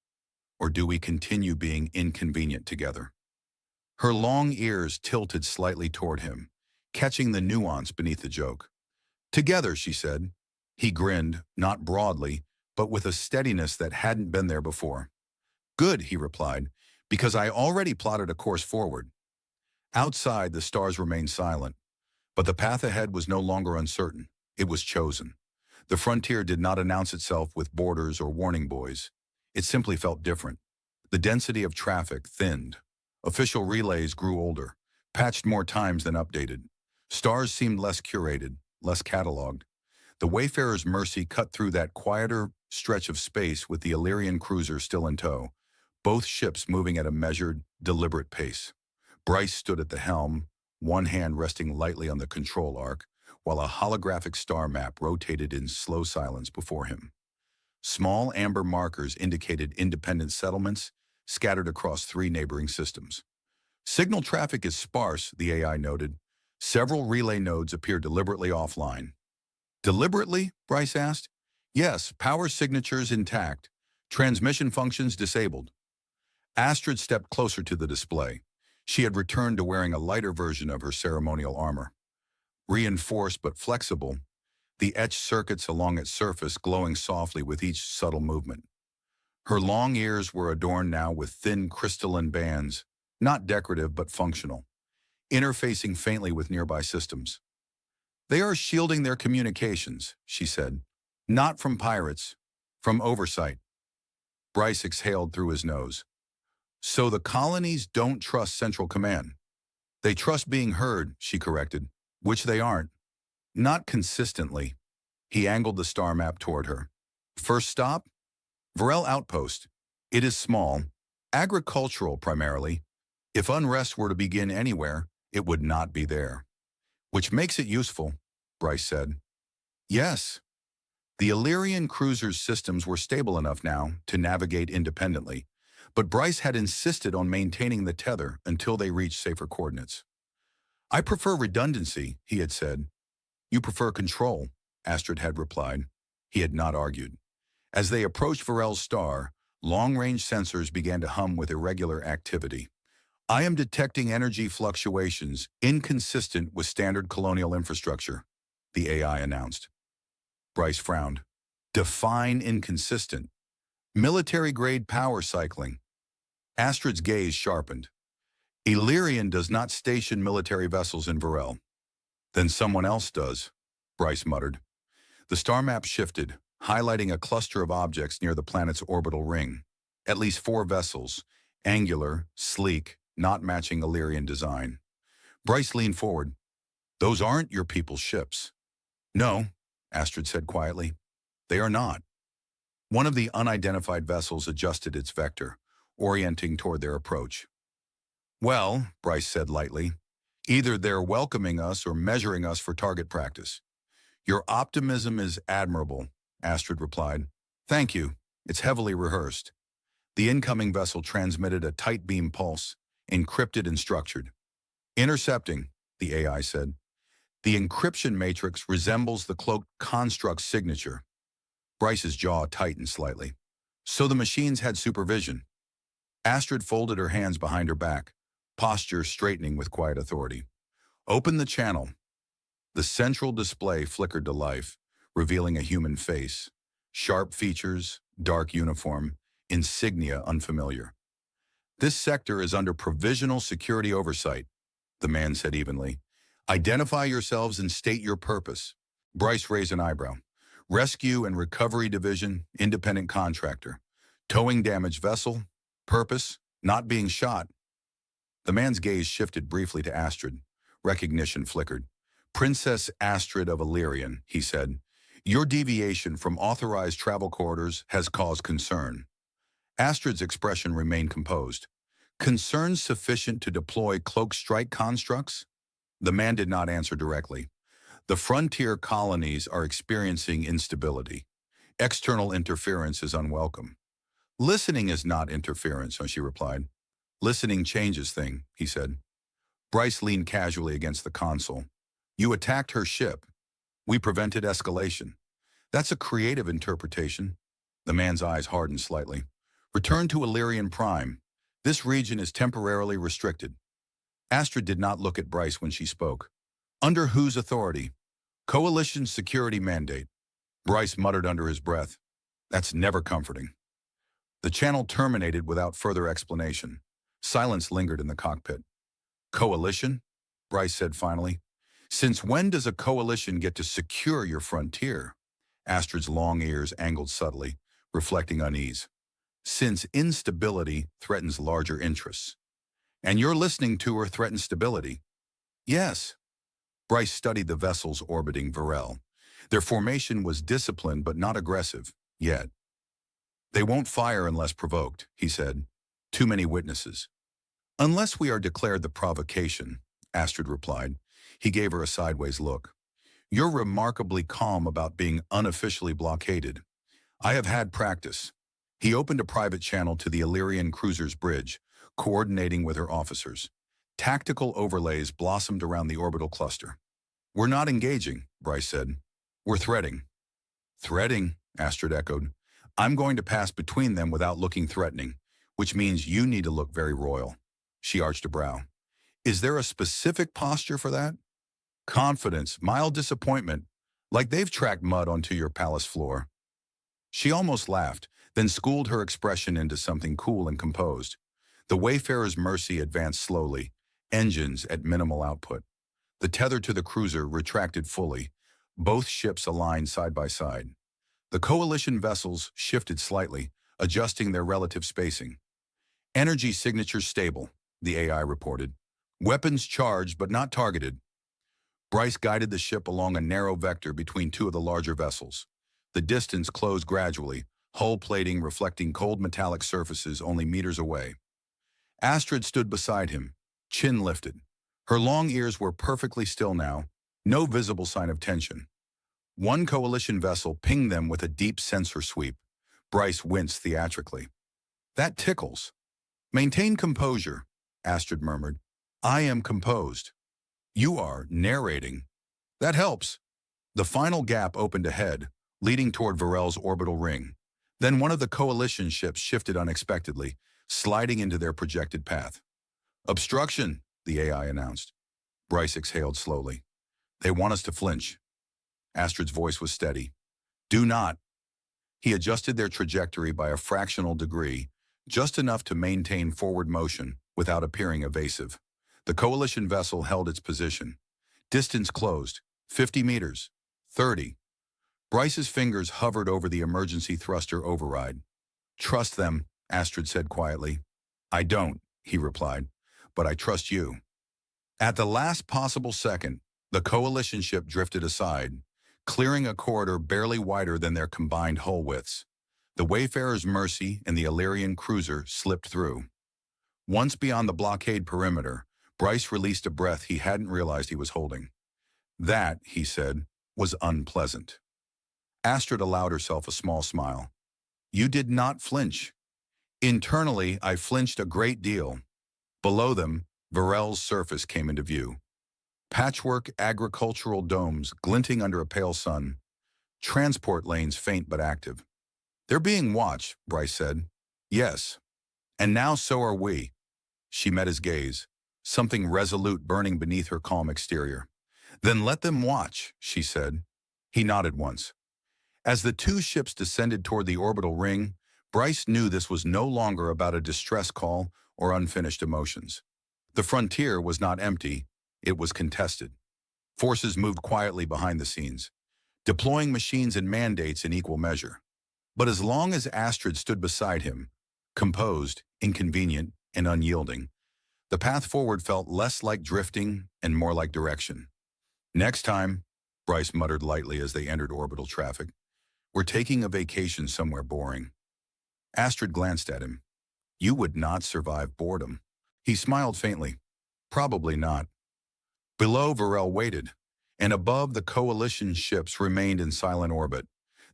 or do we continue being inconvenient together? Her long ears tilted slightly toward him, catching the nuance beneath the joke. Together, she said. He grinned, not broadly, but with a steadiness that hadn't been there before. Good, he replied, because I already plotted a course forward. Outside, the stars remained silent, but the path ahead was no longer uncertain. It was chosen. The frontier did not announce itself with borders or warning buoys. It simply felt different. The density of traffic thinned. Official relays grew older, patched more times than updated. Stars seemed less curated, less cataloged. The Wayfarer's Mercy cut through that quieter stretch of space with the Illyrian cruiser still in tow, both ships moving at a measured, deliberate pace. Bryce stood at the helm, one hand resting lightly on the control arc, while a holographic star map rotated in slow silence before him. Small amber markers indicated independent settlements scattered across 3 neighboring systems. Signal traffic is sparse, the AI noted. Several relay nodes appear deliberately offline. Deliberately? Bryce asked. Yes, power signatures intact. Transmission functions disabled. Astrid stepped closer to the display. She had returned to wearing a lighter version of her ceremonial armor. Reinforced but flexible, the etched circuits along its surface glowing softly with each subtle movement. Her long ears were adorned now with thin crystalline bands, not decorative but functional, interfacing faintly with nearby systems. They are shielding their communications, she said. Not from pirates, from oversight. Bryce exhaled through his nose. So the colonies don't trust Central Command. They trust being heard, she corrected, which they aren't. Not consistently. He angled the star map toward her. First stop? Varel Outpost. It is small, agricultural primarily. If unrest were to begin anywhere, it would not be there. Which makes it useful, Bryce said. Yes. The Illyrian cruiser's systems were stable enough now to navigate independently, but Bryce had insisted on maintaining the tether until they reached safer coordinates. I prefer redundancy, he had said. You prefer control, Astrid had replied. He had not argued. As they approached Varel's star, long-range sensors began to hum with irregular activity. I am detecting energy fluctuations inconsistent with standard colonial infrastructure, the AI announced. Bryce frowned. Define inconsistent. Military-grade power cycling. Astrid's gaze sharpened. Illyrian does not station military vessels in Varel. Then someone else does, Bryce muttered. The star map shifted, highlighting a cluster of objects near the planet's orbital ring. At least 4 vessels, angular, sleek, not matching Illyrian design. Bryce leaned forward. Those aren't your people's ships. No, Astrid said quietly. They are not. One of the unidentified vessels adjusted its vector, orienting toward their approach. Well, Bryce said lightly, either they're welcoming us or measuring us for target practice. Your optimism is admirable, Astrid replied. Thank you. It's heavily rehearsed. The incoming vessel transmitted a tight beam pulse, encrypted and structured. Intercepting, the AI said. The encryption matrix resembles the cloaked construct's signature. Bryce's jaw tightened slightly. So the machines had supervision. Astrid folded her hands behind her back, posture straightening with quiet authority. Open the channel. The central display flickered to life, revealing a human face. Sharp features, dark uniform, insignia unfamiliar. This sector is under provisional security oversight, the man said evenly. Identify yourselves and state your purpose. Bryce raised an eyebrow. Rescue and Recovery Division, independent contractor. Towing damaged vessel. Purpose, not being shot. The man's gaze shifted briefly to Astrid. Recognition flickered. Princess Astrid of Illyrian, he said. Your deviation from authorized travel corridors has caused concern. Astrid's expression remained composed. Concern sufficient to deploy cloak strike constructs? The man did not answer directly. The frontier colonies are experiencing instability. External interference is unwelcome. Listening is not interference, she replied. Listening changes things, he said. Bryce leaned casually against the console. You attacked her ship. We prevented escalation. That's a creative interpretation. The man's eyes hardened slightly. Return to Illyrian Prime. This region is temporarily restricted. Astrid did not look at Bryce when she spoke. Under whose authority? Coalition security mandate. Bryce muttered under his breath. That's never comforting. The channel terminated without further explanation. Silence lingered in the cockpit. Coalition? Bryce said finally. Since when does a coalition get to secure your frontier? Astrid's long ears angled subtly, reflecting unease. Since instability threatens larger interests. And you're listening to her threaten stability. Yes. Bryce studied the vessels orbiting Varel. Their formation was disciplined but not aggressive, yet. They won't fire unless provoked, he said. Too many witnesses. Unless we are declared the provocation, Astrid replied. He gave her a sideways look. You're remarkably calm about being unofficially blockaded. I have had practice. He opened a private channel to the Illyrian cruiser's bridge, coordinating with her officers. Tactical overlays blossomed around the orbital cluster. We're not engaging, Bryce said. We're threading. Threading, Astrid echoed. I'm going to pass between them without looking threatening, which means you need to look very royal. She arched a brow. Is there a specific posture for that? Confidence, mild disappointment, like they've tracked mud onto your palace floor. She almost laughed, then schooled her expression into something cool and composed. The Wayfarer's Mercy advanced slowly, engines at minimal output. The tether to the cruiser retracted fully, both ships aligned side by side. The coalition vessels shifted slightly, adjusting their relative spacing. Energy signature stable, the AI reported. Weapons charged but not targeted. Bryce guided the ship along a narrow vector between two of the larger vessels. The distance closed gradually, hull plating reflecting cold metallic surfaces only meters away. Astrid stood beside him, chin lifted. Her long ears were perfectly still now, no visible sign of tension. One coalition vessel pinged them with a deep sensor sweep. Bryce winced theatrically. That tickles. Maintain composure, Astrid murmured. I am composed. You are narrating. That helps. The final gap opened ahead, leading toward Varel's orbital ring. Then one of the coalition ships shifted unexpectedly, sliding into their projected path. Obstruction, the AI announced. Bryce exhaled slowly. They want us to flinch. Astrid's voice was steady. Do not. He adjusted their trajectory by a fractional degree, just enough to maintain forward motion without appearing evasive. The coalition vessel held its position. Distance closed. 50 meters. 30. Bryce's fingers hovered over the emergency thruster override. Trust them, Astrid said quietly. I don't, he replied, but I trust you. At the last possible second, the coalition ship drifted aside, clearing a corridor barely wider than their combined hull widths. The Wayfarer's Mercy and the Illyrian cruiser slipped through. Once beyond the blockade perimeter, Bryce released a breath he hadn't realized he was holding. That, he said, was unpleasant. Astrid allowed herself a small smile. You did not flinch. Internally, I flinched a great deal. Below them, Varel's surface came into view. Patchwork agricultural domes glinting under a pale sun. Transport lanes faint but active. They're being watched, Bryce said. Yes. And now so are we. She met his gaze, something resolute burning beneath her calm exterior. Then let them watch, she said. He nodded once. As the two ships descended toward the orbital ring, Bryce knew this was no longer about a distress call or unfinished emotions. The frontier was not empty, it was contested. Forces moved quietly behind the scenes, deploying machines and mandates in equal measure. But as long as Astrid stood beside him, composed, inconvenient, and unyielding, the path forward felt less like drifting and more like direction. Next time, Bryce muttered lightly as they entered orbital traffic, we're taking a vacation somewhere boring. Astrid glanced at him. You would not survive boredom. He smiled faintly. Probably not. Below, Varel waited, and above, the coalition ships remained in silent orbit,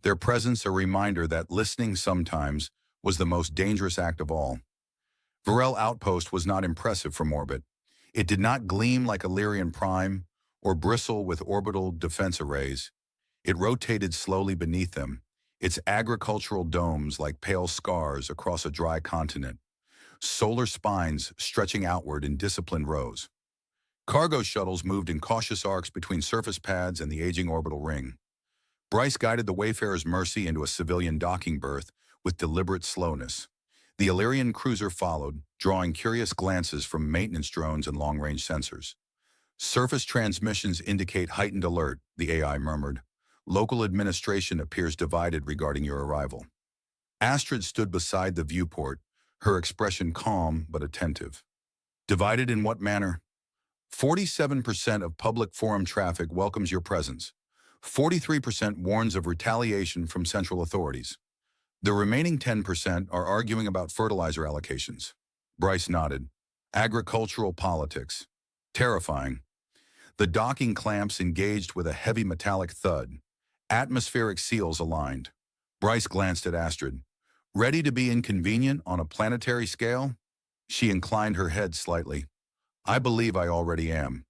their presence a reminder that listening sometimes was the most dangerous act of all. Varel Outpost was not impressive from orbit. It did not gleam like Illyrian Prime or bristle with orbital defense arrays. It rotated slowly beneath them, its agricultural domes like pale scars across a dry continent, solar spines stretching outward in disciplined rows. Cargo shuttles moved in cautious arcs between surface pads and the aging orbital ring. Bryce guided the Wayfarer's Mercy into a civilian docking berth with deliberate slowness. The Illyrian cruiser followed, drawing curious glances from maintenance drones and long-range sensors. Surface transmissions indicate heightened alert, the AI murmured. Local administration appears divided regarding your arrival. Astrid stood beside the viewport, her expression calm but attentive. Divided in what manner? 47% of public forum traffic welcomes your presence. 43% warns of retaliation from central authorities. The remaining 10% are arguing about fertilizer allocations. Bryce nodded. Agricultural politics. Terrifying. The docking clamps engaged with a heavy metallic thud. Atmospheric seals aligned. Bryce glanced at Astrid. Ready to be inconvenient on a planetary scale? She inclined her head slightly. I believe I already am.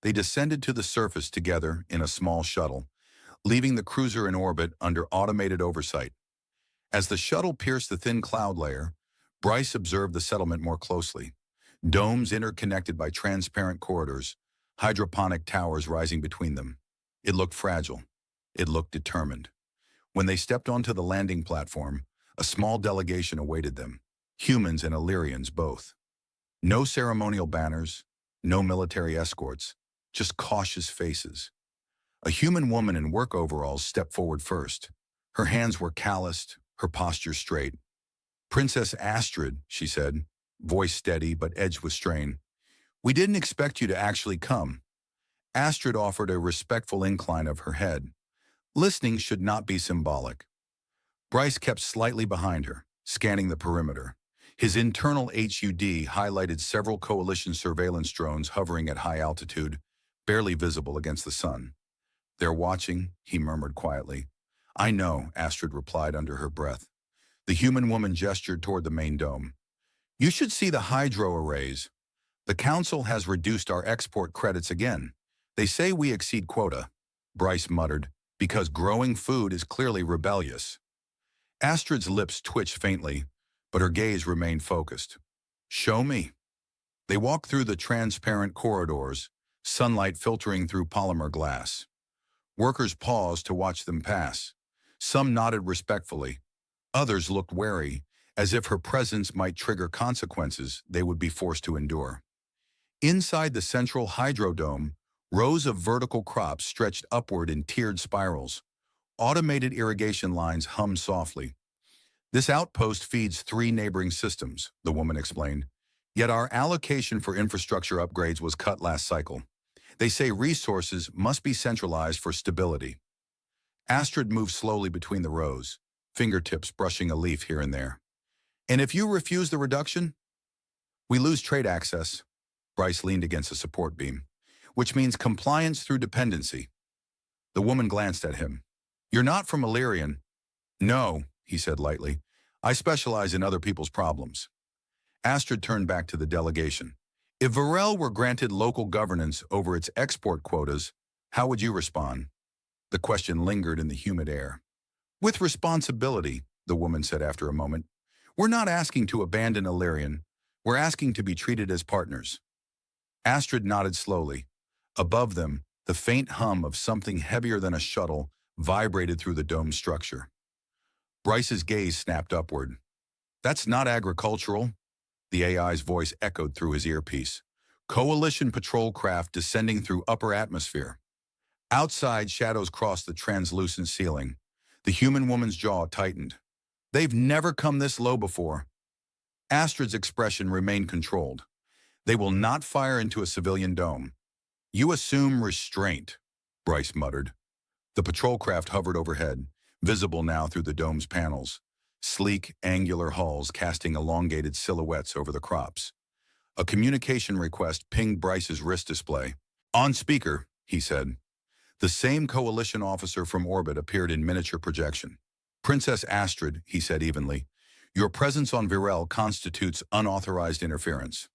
They descended to the surface together in a small shuttle, leaving the cruiser in orbit under automated oversight. As the shuttle pierced the thin cloud layer, Bryce observed the settlement more closely. Domes interconnected by transparent corridors, hydroponic towers rising between them. It looked fragile. It looked determined. When they stepped onto the landing platform, a small delegation awaited them, humans and Illyrians both. No ceremonial banners, no military escorts, just cautious faces. A human woman in work overalls stepped forward first. Her hands were calloused, her posture straight. Princess Astrid, she said, voice steady but edged with strain. We didn't expect you to actually come. Astrid offered a respectful incline of her head. Listening should not be symbolic. Bryce kept slightly behind her, scanning the perimeter. His internal HUD highlighted several coalition surveillance drones hovering at high altitude, barely visible against the sun. "They're watching," he murmured quietly. "I know," Astrid replied under her breath. The human woman gestured toward the main dome. "You should see the hydro arrays. The council has reduced our export credits again. They say we exceed quota," Bryce muttered, "because growing food is clearly rebellious." Astrid's lips twitched faintly, but her gaze remained focused. "Show me." They walked through the transparent corridors, sunlight filtering through polymer glass. Workers paused to watch them pass. Some nodded respectfully. Others looked wary, as if her presence might trigger consequences they would be forced to endure. Inside the central hydrodome, rows of vertical crops stretched upward in tiered spirals. Automated irrigation lines hummed softly. "This outpost feeds 3 neighboring systems," the woman explained. "Yet our allocation for infrastructure upgrades was cut last cycle. They say resources must be centralized for stability." Astrid moved slowly between the rows, fingertips brushing a leaf here and there. "And if you refuse the reduction?" "We lose trade access." Bryce leaned against a support beam. "Which means compliance through dependency." The woman glanced at him. "You're not from Illyrian." "No," he said lightly. "I specialize in other people's problems." Astrid turned back to the delegation. "If Varel were granted local governance over its export quotas, how would you respond?" The question lingered in the humid air. "With responsibility," the woman said after a moment. "We're not asking to abandon Illyrian. We're asking to be treated as partners." Astrid nodded slowly. Above them, the faint hum of something heavier than a shuttle vibrated through the dome structure. Bryce's gaze snapped upward. "That's not agricultural." The AI's voice echoed through his earpiece. "Coalition patrol craft descending through upper atmosphere." Outside, shadows crossed the translucent ceiling. The human woman's jaw tightened. "They've never come this low before." Astrid's expression remained controlled. "They will not fire into a civilian dome." "You assume restraint," Bryce muttered. The patrol craft hovered overhead, visible now through the dome's panels. Sleek, angular hulls casting elongated silhouettes over the crops. A communication request pinged Bryce's wrist display. "On speaker," he said. The same coalition officer from orbit appeared in miniature projection. "Princess Astrid," he said evenly, "your presence on Varel constitutes unauthorized interference."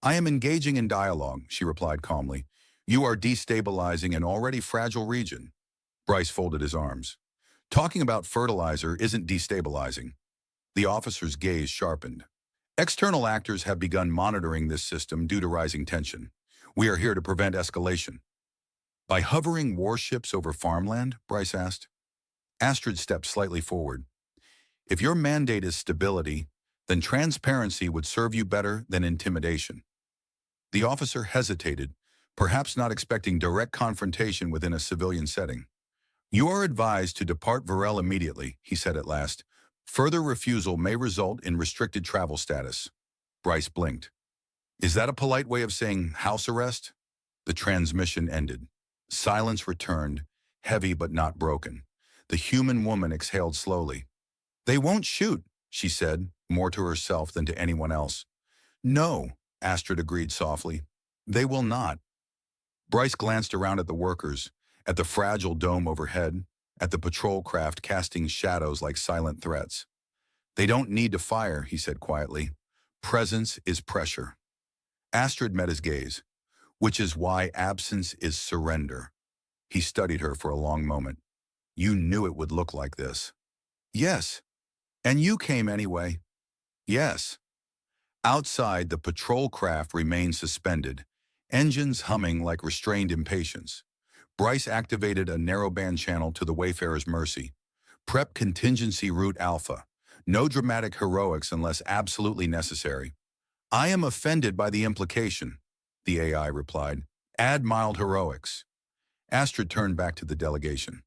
"I am engaging in dialogue," she replied calmly. "You are destabilizing an already fragile region." Bryce folded his arms. "Talking about fertilizer isn't destabilizing." The officer's gaze sharpened. "External actors have begun monitoring this system due to rising tension. We are here to prevent escalation." "By hovering warships over farmland?" Bryce asked. Astrid stepped slightly forward. "If your mandate is stability, then transparency would serve you better than intimidation." The officer hesitated, perhaps not expecting direct confrontation within a civilian setting. "You are advised to depart Varel immediately," he said at last. "Further refusal may result in restricted travel status." Bryce blinked. "Is that a polite way of saying house arrest?" The transmission ended. Silence returned, heavy but not broken. The human woman exhaled slowly. "They won't shoot," she said, more to herself than to anyone else. "No," Astrid agreed softly. "They will not." Bryce glanced around at the workers, at the fragile dome overhead, at the patrol craft casting shadows like silent threats. "They don't need to fire," he said quietly. "Presence is pressure." Astrid met his gaze. "Which is why absence is surrender." He studied her for a long moment. "You knew it would look like this." "Yes." "And you came anyway." "Yes." Outside, the patrol craft remained suspended, engines humming like restrained impatience. Bryce activated a narrowband channel to the Wayfarer's Mercy. "Prep contingency route Alpha. No dramatic heroics unless absolutely necessary." "I am offended by the implication," the AI replied. "Add mild heroics." Astrid turned back to the delegation.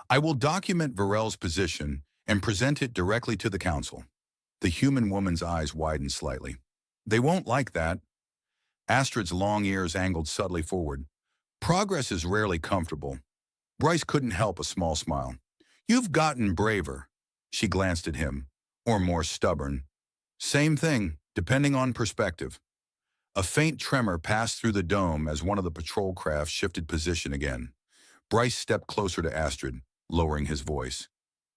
"I will document Varel's position and present it directly to the council." The human woman's eyes widened slightly. "They won't like that." Astrid's long ears angled subtly forward. Progress is rarely comfortable. Bryce couldn't help a small smile. You've gotten braver. She glanced at him. Or more stubborn. Same thing, depending on perspective. A faint tremor passed through the dome as one of the patrol craft shifted position again. Bryce stepped closer to Astrid, lowering his voice.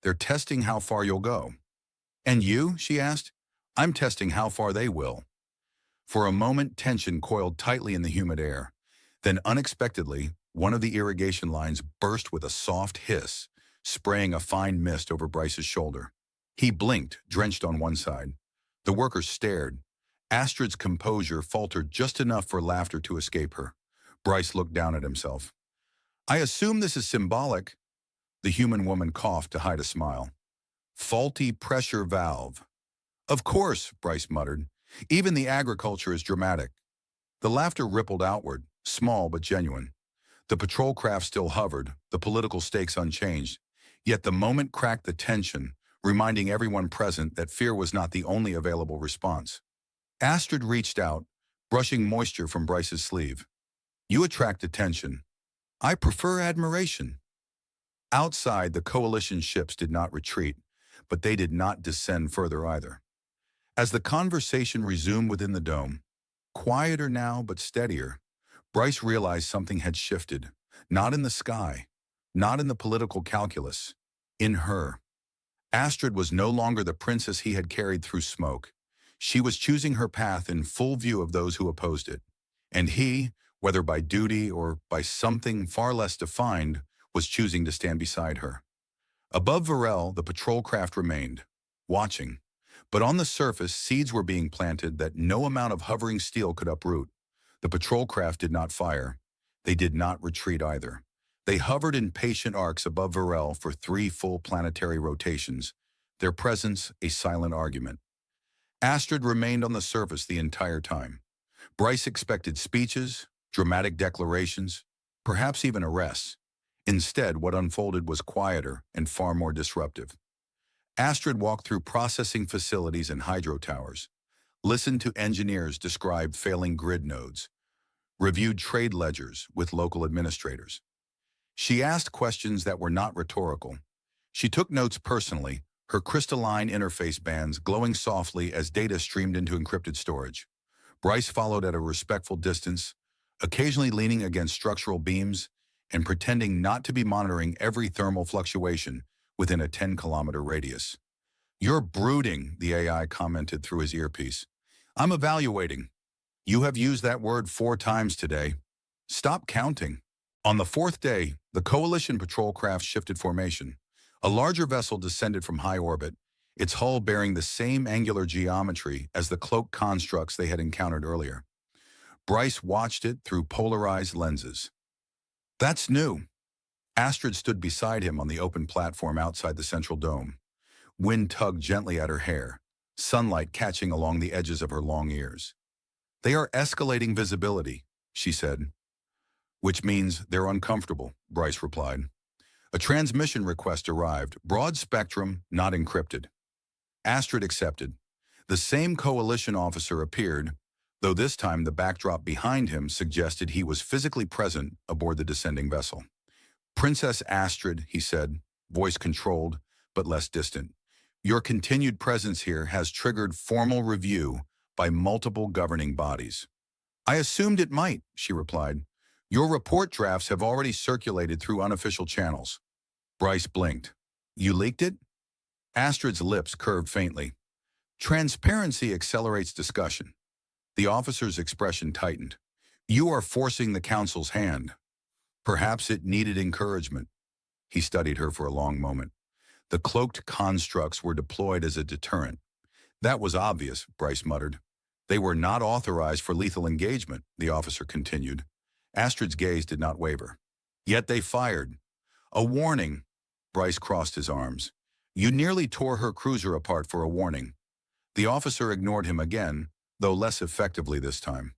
They're testing how far you'll go. And you? She asked. I'm testing how far they will. For a moment, tension coiled tightly in the humid air. Then unexpectedly, one of the irrigation lines burst with a soft hiss, spraying a fine mist over Bryce's shoulder. He blinked, drenched on one side. The workers stared. Astrid's composure faltered just enough for laughter to escape her. Bryce looked down at himself. I assume this is symbolic. The human woman coughed to hide a smile. Faulty pressure valve. Of course, Bryce muttered. Even the agriculture is dramatic. The laughter rippled outward, small but genuine. The patrol craft still hovered, the political stakes unchanged. Yet the moment cracked the tension, reminding everyone present that fear was not the only available response. Astrid reached out, brushing moisture from Bryce's sleeve. You attract attention. I prefer admiration. Outside, the coalition ships did not retreat, but they did not descend further either. As the conversation resumed within the dome, quieter now but steadier, Bryce realized something had shifted, not in the sky, not in the political calculus, in her. Astrid was no longer the princess he had carried through smoke. She was choosing her path in full view of those who opposed it. And he, whether by duty or by something far less defined, was choosing to stand beside her. Above Varel, the patrol craft remained, watching. But on the surface, seeds were being planted that no amount of hovering steel could uproot. The patrol craft did not fire. They did not retreat either. They hovered in patient arcs above Varel for 3 full planetary rotations, their presence a silent argument. Astrid remained on the surface the entire time. Bryce expected speeches, dramatic declarations, perhaps even arrests. Instead, what unfolded was quieter and far more disruptive. Astrid walked through processing facilities and hydro towers, listened to engineers describe failing grid nodes, reviewed trade ledgers with local administrators. She asked questions that were not rhetorical. She took notes personally, her crystalline interface bands glowing softly as data streamed into encrypted storage. Bryce followed at a respectful distance, occasionally leaning against structural beams and pretending not to be monitoring every thermal fluctuation within a 10-kilometer radius. You're brooding, the AI commented through his earpiece. I'm evaluating. You have used that word 4 times today. Stop counting. On the 4th day, the coalition patrol craft shifted formation. A larger vessel descended from high orbit, its hull bearing the same angular geometry as the cloaked constructs they had encountered earlier. Bryce watched it through polarized lenses. That's new. Astrid stood beside him on the open platform outside the central dome. Wind tugged gently at her hair, sunlight catching along the edges of her long ears. They are escalating visibility, she said. Which means they're uncomfortable, Bryce replied. A transmission request arrived, broad spectrum, not encrypted. Astrid accepted. The same coalition officer appeared, though this time the backdrop behind him suggested he was physically present aboard the descending vessel. Princess Astrid, he said, voice controlled, but less distant. Your continued presence here has triggered formal review by multiple governing bodies. I assumed it might, she replied. Your report drafts have already circulated through unofficial channels. Bryce blinked. You leaked it? Astrid's lips curved faintly. Transparency accelerates discussion. The officer's expression tightened. You are forcing the council's hand. Perhaps it needed encouragement. He studied her for a long moment. The cloaked constructs were deployed as a deterrent. That was obvious, Bryce muttered. They were not authorized for lethal engagement, the officer continued. Astrid's gaze did not waver. Yet they fired. A warning. Bryce crossed his arms. You nearly tore her cruiser apart for a warning. The officer ignored him again, though less effectively this time.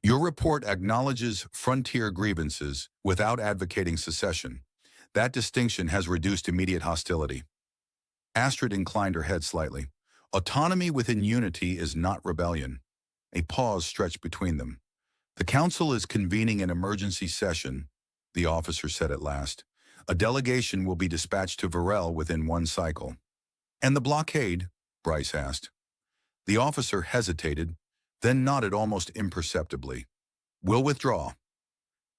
Your report acknowledges frontier grievances without advocating secession. That distinction has reduced immediate hostility. Astrid inclined her head slightly. Autonomy within unity is not rebellion. A pause stretched between them. The council is convening an emergency session, the officer said at last. A delegation will be dispatched to Varel within one cycle. And the blockade? Bryce asked. The officer hesitated, then nodded almost imperceptibly. We'll withdraw.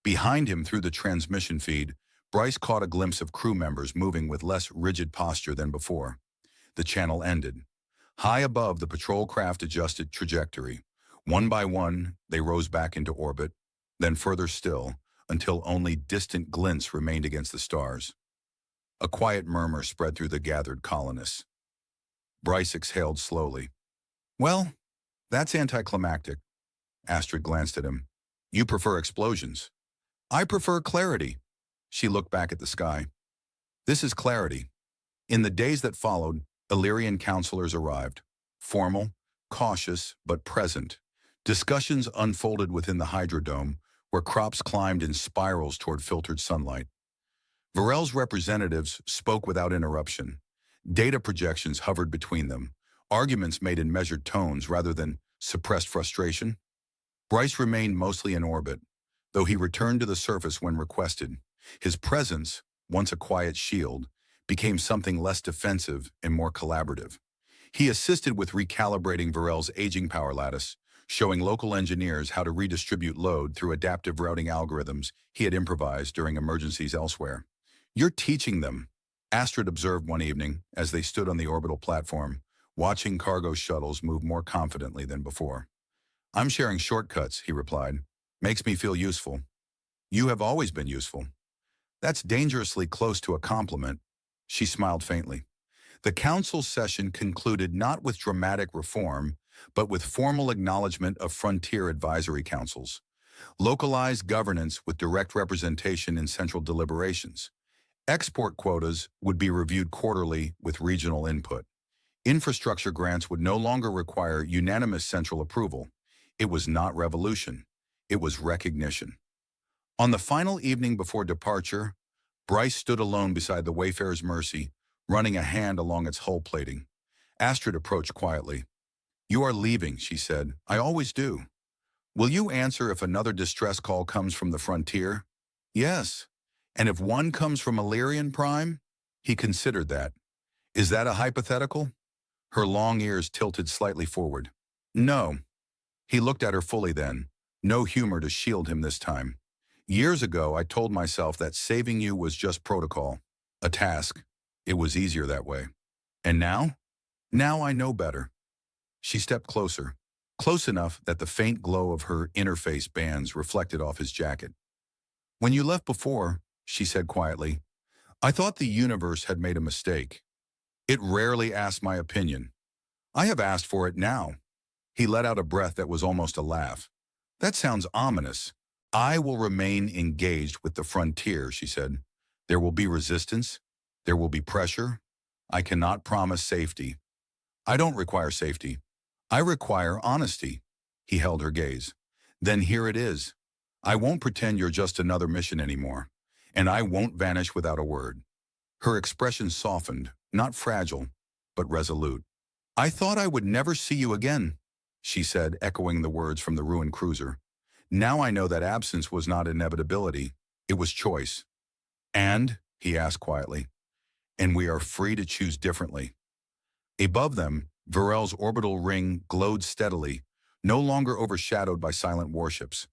Behind him through the transmission feed, Bryce caught a glimpse of crew members moving with less rigid posture than before. The channel ended. High above, the patrol craft adjusted trajectory. One by one, they rose back into orbit, then further still, until only distant glints remained against the stars. A quiet murmur spread through the gathered colonists. Bryce exhaled slowly. Well, that's anticlimactic. Astrid glanced at him. You prefer explosions. I prefer clarity. She looked back at the sky. This is clarity. In the days that followed, Illyrian counselors arrived. Formal, cautious, but present. Discussions unfolded within the Hydrodome, where crops climbed in spirals toward filtered sunlight. Varel's representatives spoke without interruption. Data projections hovered between them, arguments made in measured tones rather than suppressed frustration. Bryce remained mostly in orbit, though he returned to the surface when requested. His presence, once a quiet shield, became something less defensive and more collaborative. He assisted with recalibrating Varel's aging power lattice, showing local engineers how to redistribute load through adaptive routing algorithms he had improvised during emergencies elsewhere. You're teaching them, Astrid observed one evening as they stood on the orbital platform, watching cargo shuttles move more confidently than before. I'm sharing shortcuts, he replied. Makes me feel useful. You have always been useful. That's dangerously close to a compliment. She smiled faintly. The council session concluded not with dramatic reform, but with formal acknowledgement of frontier advisory councils, localized governance with direct representation in central deliberations. Export quotas would be reviewed quarterly with regional input. Infrastructure grants would no longer require unanimous central approval. It was not revolution. It was recognition. On the final evening before departure, Bryce stood alone beside the Wayfarer's Mercy, running a hand along its hull plating. Astrid approached quietly. You are leaving, she said. I always do. Will you answer if another distress call comes from the frontier? Yes. And if one comes from Illyrian Prime? He considered that. Is that a hypothetical? Her long ears tilted slightly forward. No. He looked at her fully then. No humor to shield him this time. Years ago, I told myself that saving you was just protocol. A task. It was easier that way. And now? Now I know better. She stepped closer, close enough that the faint glow of her interface bands reflected off his jacket. When you left before, she said quietly, I thought the universe had made a mistake. It rarely asked my opinion. I have asked for it now. He let out a breath that was almost a laugh. That sounds ominous. I will remain engaged with the frontier, she said. There will be resistance. There will be pressure. I cannot promise safety. I don't require safety. I require honesty. He held her gaze. Then here it is. I won't pretend you're just another mission anymore. And I won't vanish without a word. Her expression softened, not fragile, but resolute. I thought I would never see you again, she said, echoing the words from the ruined cruiser. Now I know that absence was not inevitability, it was choice. And, he asked quietly, and we are free to choose differently. Above them, Varel's orbital ring glowed steadily, no longer overshadowed by silent warships.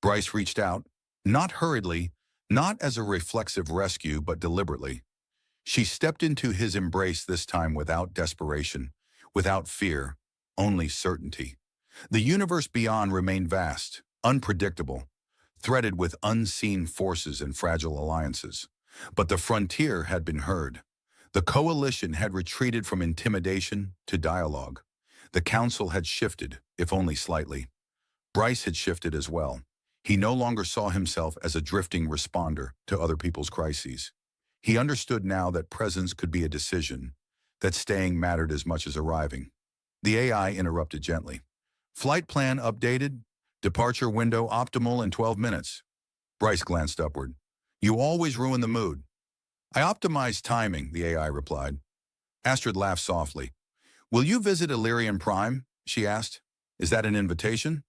Bryce reached out, not hurriedly, not as a reflexive rescue, but deliberately. She stepped into his embrace this time without desperation, without fear, only certainty. The universe beyond remained vast, unpredictable, threaded with unseen forces and fragile alliances. But the frontier had been heard. The coalition had retreated from intimidation to dialogue. The council had shifted, if only slightly. Bryce had shifted as well. He no longer saw himself as a drifting responder to other people's crises. He understood now that presence could be a decision, that staying mattered as much as arriving. The AI interrupted gently. Flight plan updated. Departure window optimal in 12 minutes. Bryce glanced upward. You always ruin the mood. I optimized timing, the AI replied. Astrid laughed softly. Will you visit Illyrian Prime? She asked. Is that an invitation?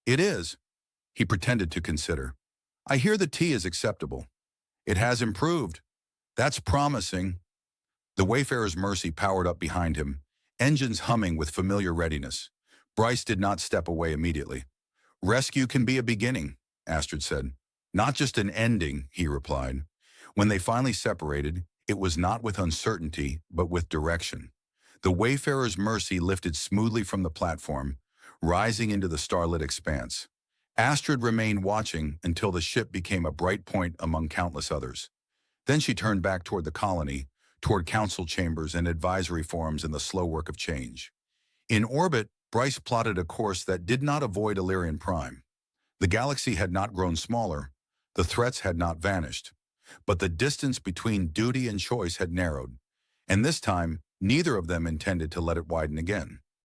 It is. He pretended to consider. I hear the tea is acceptable. It has improved. That's promising. The Wayfarer's Mercy powered up behind him, engines humming with familiar readiness. Bryce did not step away immediately. Rescue can be a beginning, Astrid said. Not just an ending, he replied. When they finally separated, it was not with uncertainty, but with direction. The Wayfarer's Mercy lifted smoothly from the platform, rising into the starlit expanse. Astrid remained watching until the ship became a bright point among countless others. Then she turned back toward the colony, toward council chambers and advisory forums in the slow work of change. In orbit, Bryce plotted a course that did not avoid Illyrian Prime. The galaxy had not grown smaller, the threats had not vanished, but the distance between duty and choice had narrowed, and this time, neither of them intended to let it widen again.